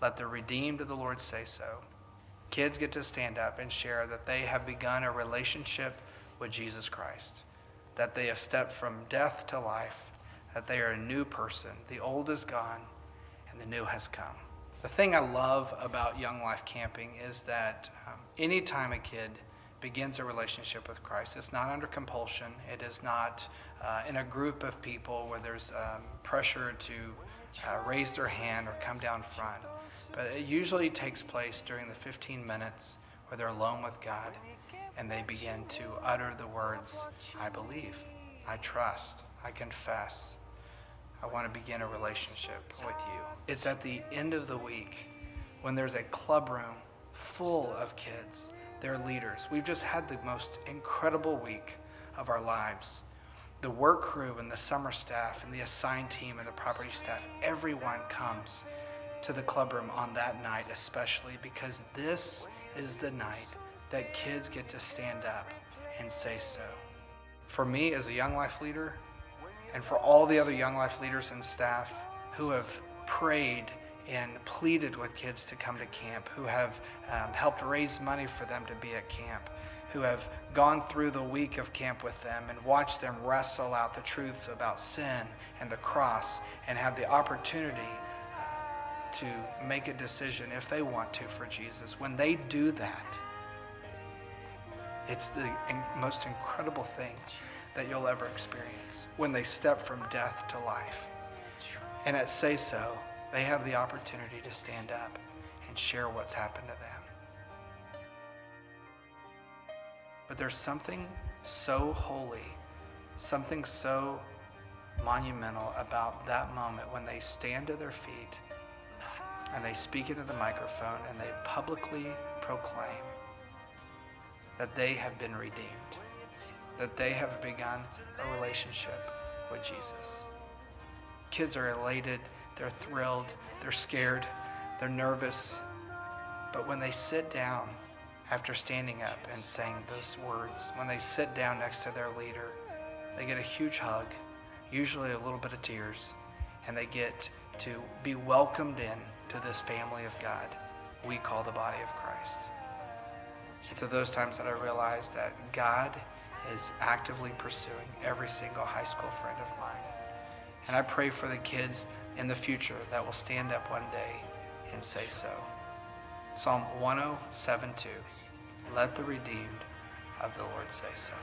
Speaker 10: let the redeemed of the Lord say so. Kids get to stand up and share that they have begun a relationship with Jesus Christ, that they have stepped from death to life, that they are a new person. The old is gone and the new has come. The thing I love about Young Life camping is that anytime a kid begins a relationship with Christ, it's not under compulsion. It is not in a group of people where there's pressure to raise their hand or come down front. But it usually takes place during the 15 minutes where they're alone with God, and they begin to utter the words, I believe, I trust, I confess, I want to begin a relationship with you. It's at the end of the week when there's a club room full of kids, their leaders. We've just had the most incredible week of our lives. The work crew and the summer staff and the assigned team and the property staff, everyone comes to the club room on that night, especially because this is the night that kids get to stand up and say so. For me as a Young Life leader, and for all the other Young Life leaders and staff who have prayed and pleaded with kids to come to camp, who have helped raise money for them to be at camp, who have gone through the week of camp with them and watched them wrestle out the truths about sin and the cross, and have the opportunity to make a decision if they want to for Jesus. When they do that, it's the most incredible thing that you'll ever experience, when they step from death to life. And at Say So, they have the opportunity to stand up and share what's happened to them. But there's something so holy, something so monumental about that moment when they stand to their feet and they speak into the microphone and they publicly proclaim that they have been redeemed, that they have begun a relationship with Jesus. Kids are elated, they're thrilled, they're scared, they're nervous, but when they sit down after standing up and saying those words, when they sit down next to their leader They get a huge hug, usually a little bit of tears, and they get to be welcomed in to this family of God we call the body of Christ. It's at those times that I realize that God is actively pursuing every single high school friend of mine. And I pray for the kids in the future that will stand up one day and say so. Psalm 107:2, let the redeemed of the Lord say so.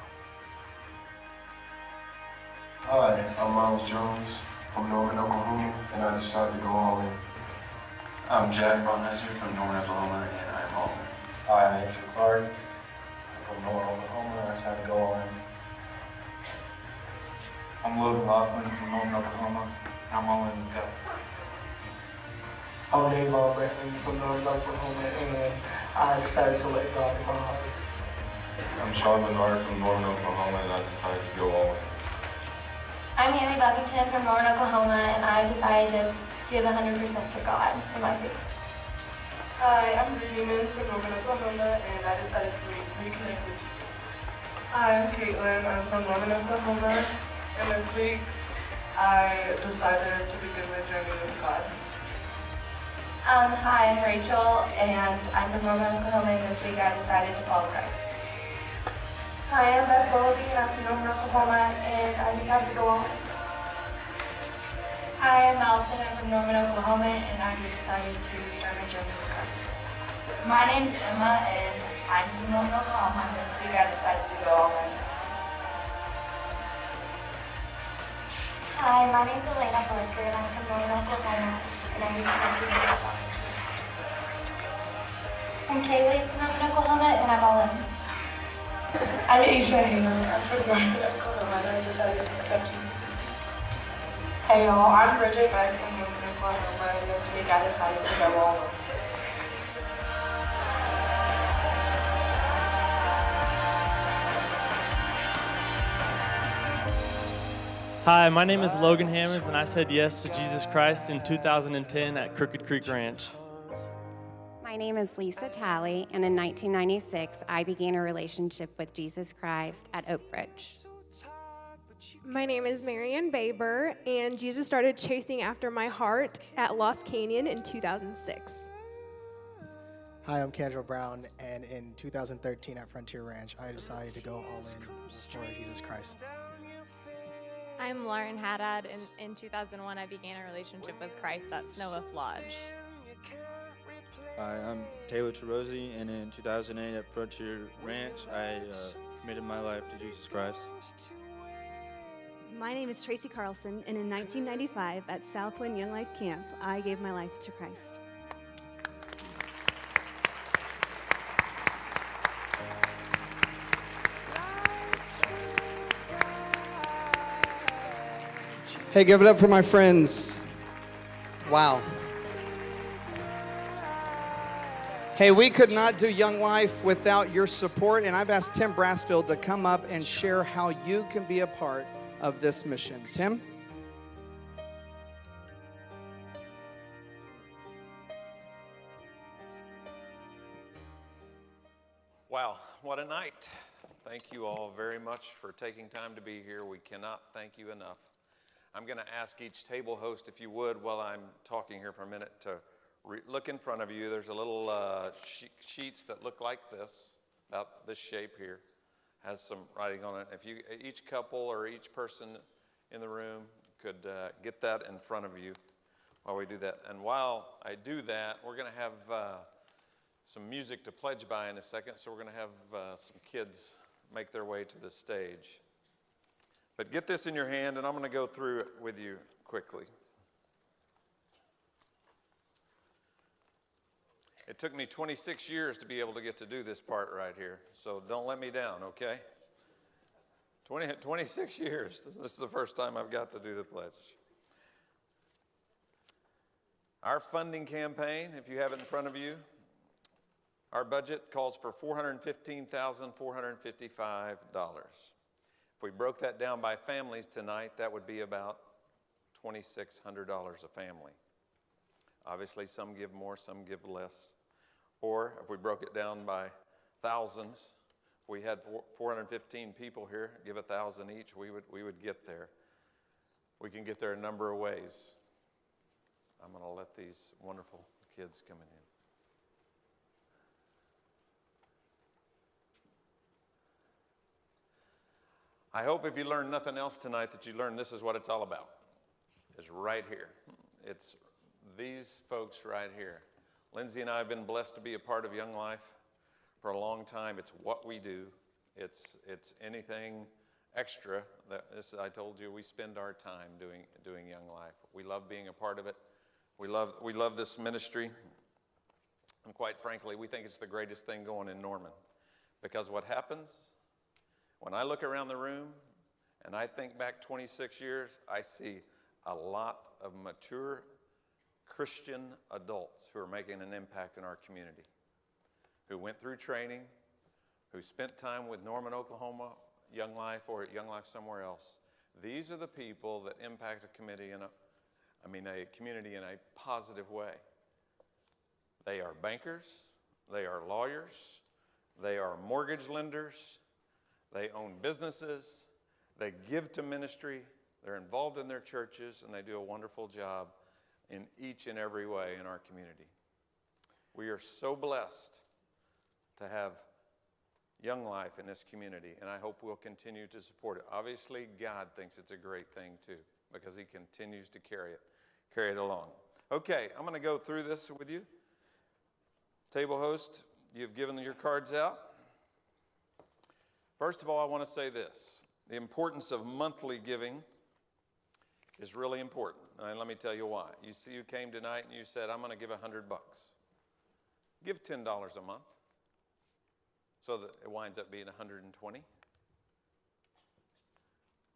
Speaker 17: Hi, I'm Miles Jones from Norman, Oklahoma, and I decided to go all in.
Speaker 18: I'm Jack Von Hesser from Norman, Oklahoma, and I'm all in.
Speaker 19: Hi, I'm Andrew Clark. I'm from Norman, Oklahoma, and I decided to go all in.
Speaker 18: I'm Logan Laughlin from Norman, Oklahoma, and I'm all in with God.
Speaker 20: I'm Dave Brantley from Norman, Oklahoma, and I decided to let God in my heart.
Speaker 17: I'm Sean Bernard from Norman, Oklahoma, and I decided to go all in.
Speaker 21: I'm Haley Buffington from Norman, Oklahoma, and I decided to give 100% to God in my faith.
Speaker 22: Hi, I'm Ruby Newman from Norman, Oklahoma, and I decided to reconnect with Jesus. Hi, I'm Caitlin. I'm from Norman, Oklahoma, and this week I decided to begin the journey with God.
Speaker 21: Hi, I'm Rachel, and I'm from Norman, Oklahoma, and this week I decided to follow Christ.
Speaker 22: Hi, I'm Bumble Bee, and I'm from Norman, Oklahoma, and I decided to go on.
Speaker 21: Hi, I'm Allison. I'm from Norman, Oklahoma, and I decided to start my journey with Christ. My name's Emma, and I'm from Norman, Oklahoma, and this week I decided to go all in.
Speaker 23: Hi, my name's Elaine Burget, and I'm from Norman, Oklahoma, and I'm reconnected with God.
Speaker 21: I'm Kaylee from Norman, Oklahoma, and I'm all in.
Speaker 22: I'm Asia Hamer. I'm from Norman, Oklahoma, and I decided to accept Jesus as King. Hey y'all, I'm Bridget Beck from Norman, Oklahoma, and this week I decided to go all in.
Speaker 24: Hi, my name is Logan Hammonds, and I said yes to Jesus Christ in 2010 at Crooked Creek Ranch.
Speaker 25: My name is Lisa Talley, and in 1996, I began a relationship with Jesus Christ at Oak Ridge.
Speaker 26: My name is Marianne Baber, and Jesus started chasing after my heart at Lost Canyon in 2006.
Speaker 27: Hi, I'm Kendra Brown, and in 2013 at Frontier Ranch, I decided to go all in for Jesus Christ.
Speaker 28: I'm Lauren Haddad, and in 2001 I began a relationship with Christ at Snowwolf Lodge.
Speaker 29: Hi, I'm Taylor Terozzi, and in 2008 at Frontier Ranch, I committed my life to Jesus Christ.
Speaker 16: My name is Tracy Carlson, and in 1995 at Southwind Young Life Camp, I gave my life to Christ.
Speaker 2: Hey, give it up for my friends. Wow. Hey, we could not do Young Life without your support, and I've asked Tim Brassfield to come up and share how you can be a part of this mission. Tim?
Speaker 8: Wow, what a night. Thank you all very much for taking time to be here. We cannot thank you enough. I'm going to ask each table host, if you would, while I'm talking here for a minute, to look in front of you. There's a little sheets that look like this, about this shape here, has some writing on it. If you, each couple or each person in the room could get that in front of you while we do that. And while I do that, we're going to have some music to pledge by in a second, so we're going to have some kids make their way to the stage. But get this in your hand, and I'm going to go through it with you quickly. It took me 26 years to be able to get to do this part right here, so don't let me down, okay? 26 years. This is the first time I've got to do the pledge. Our funding campaign, if you have it in front of you, our budget calls for $415,455. If we broke that down by families tonight, that would be about $2,600 a family. Obviously, some give more, some give less. Or if we broke it down by thousands, we had 415 people here, give 1,000 each, we would get there. We can get there a number of ways. I'm going to let these wonderful kids come in. I hope if you learned nothing else tonight that you learned this is what it's all about. It's right here. It's these folks right here. Lindsay and I have been blessed to be a part of Young Life for a long time. It's what we do. It's anything extra. I told you, we spend our time doing Young Life. We love being a part of it. We love this ministry. And quite frankly, we think it's the greatest thing going in Norman. Because what happens, when I look around the room and I think back 26 years, I see a lot of mature Christian adults who are making an impact in our community, who went through training, who spent time with Norman, Oklahoma, Young Life, or Young Life somewhere else. These are the people that impact a community in a positive way. They are bankers, they are lawyers, they are mortgage lenders, they own businesses, they give to ministry, they're involved in their churches, and they do a wonderful job in each and every way in our community. We are so blessed to have Young Life in this community, and I hope we'll continue to support it. Obviously, God thinks it's a great thing too, because he continues to carry it along. Okay, I'm going to go through this with you. Table host, you've given your cards out. First of all, I want to say this. The importance of monthly giving is really important. And let me tell you why. You came tonight and you said, I'm going to give $100. Give $10 a month so that it winds up being $120.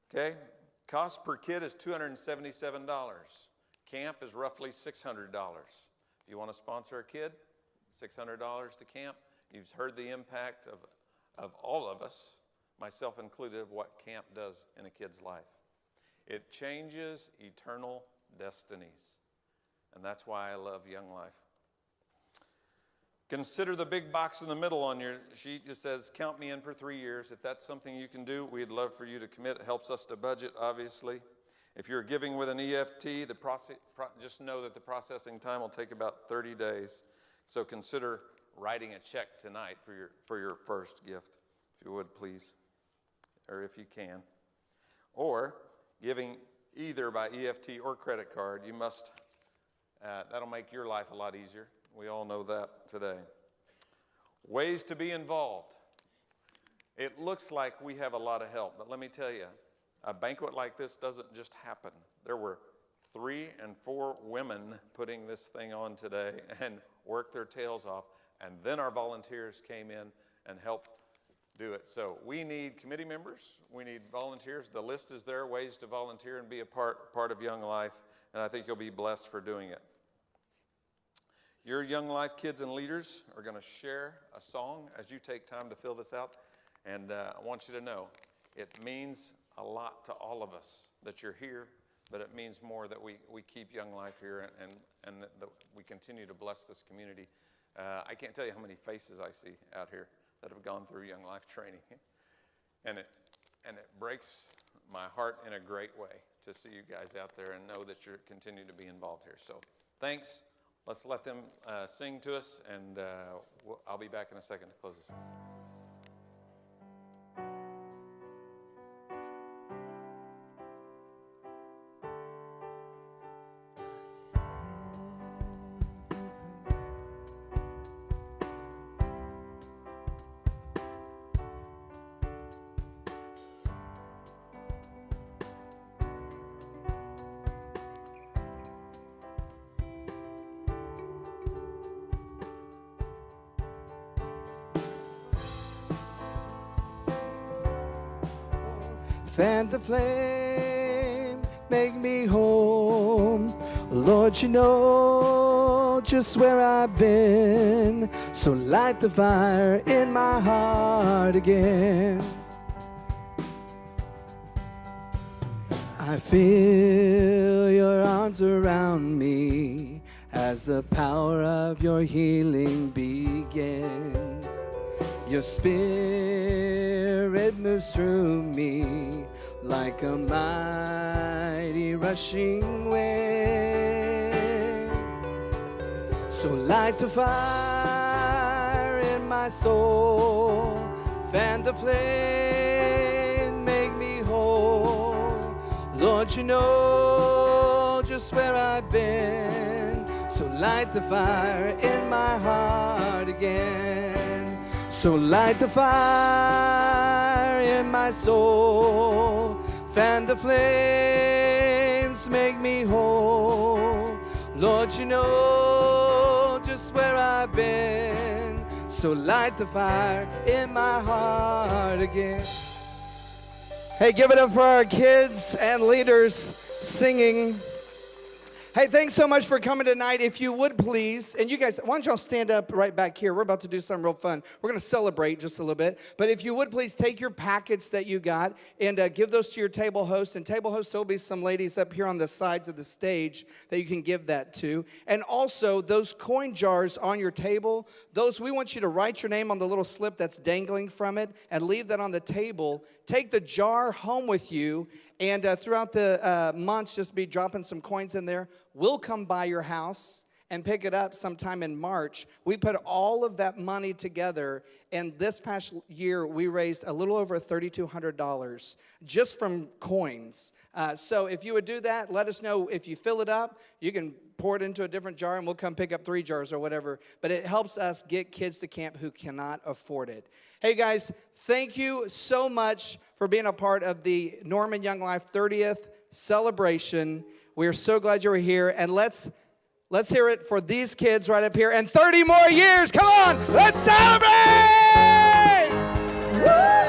Speaker 8: Okay? Cost per kid is $277. Camp is roughly $600. If you want to sponsor a kid, $600 to camp. You've heard the impact of all of us, myself included, of what camp does in a kid's life. It changes eternal destinies. And that's why I love Young Life. Consider the big box in the middle on your sheet. It says, count me in for 3 years. If that's something you can do, we'd love for you to commit. It helps us to budget, obviously. If you're giving with an EFT, just know that the processing time will take about 30 days. So consider writing a check tonight for your first gift, if you would, please, or if you can. Or giving either by EFT or credit card, you must, that'll make your life a lot easier. We all know that today. Ways to be involved. It looks like we have a lot of help, but let me tell you, a banquet like this doesn't just happen. There were 3 and 4 women putting this thing on today and worked their tails off, and then our volunteers came in and helped do it. So we need committee members, we need volunteers. The list is there, ways to volunteer and be a part of Young Life, and I think you'll be blessed for doing it. Your Young Life kids and leaders are going to share a song as you take time to fill this out, and I want you to know it means a lot to all of us that you're here, but it means more that we keep Young Life here and that we continue to bless this community. I can't tell you how many faces I see out here that have gone through Young Life training. And it breaks my heart in a great way to see you guys out there and know that you're continuing to be involved here. So thanks. Let's let them sing to us, and I'll be back in a second to close this.
Speaker 27: Fan the flame, make me whole. Lord, you know just where I've been, so light the fire in my heart again. I feel your arms around me as the power of your healing begins. Your spirit moves through me like a mighty rushing wind. So light the fire in my soul, fan the flame, make me whole. Lord, you know just where I've been, so light the fire in my heart again. So light the fire in my soul, fan the flames, make me whole. Lord, you know just where I've been, so light the fire in my heart again. Hey, give it up for our kids and leaders singing. Hey, thanks so much for coming tonight. If you would please, and you guys, why don't y'all stand up right back here? We're about to do something real fun. We're going to celebrate just a little bit. But if you would please take your packets that you got and give those to your table host. And table host, there'll be some ladies up here on the sides of the stage that you can give that to. And also, those coin jars on your table, those, we want you to write your name on the little slip that's dangling from it and leave that on the table. Take the jar home with you. And throughout the months, just be dropping some coins in there. We'll come by your house and pick it up sometime in March. We put all of that money together, and this past year, we raised a little over $3,200 just from coins. So if you would do that, let us know. If you fill it up, you can pour it into a different jar, and we'll come pick up 3 jars or whatever. But it helps us get kids to camp who cannot afford it. Hey, guys, thank you so much for being a part of the Norman Young Life 30th celebration. We are so glad you were here, and let's hear it for these kids right up here. And 30 more years, come on, let's celebrate! Woo!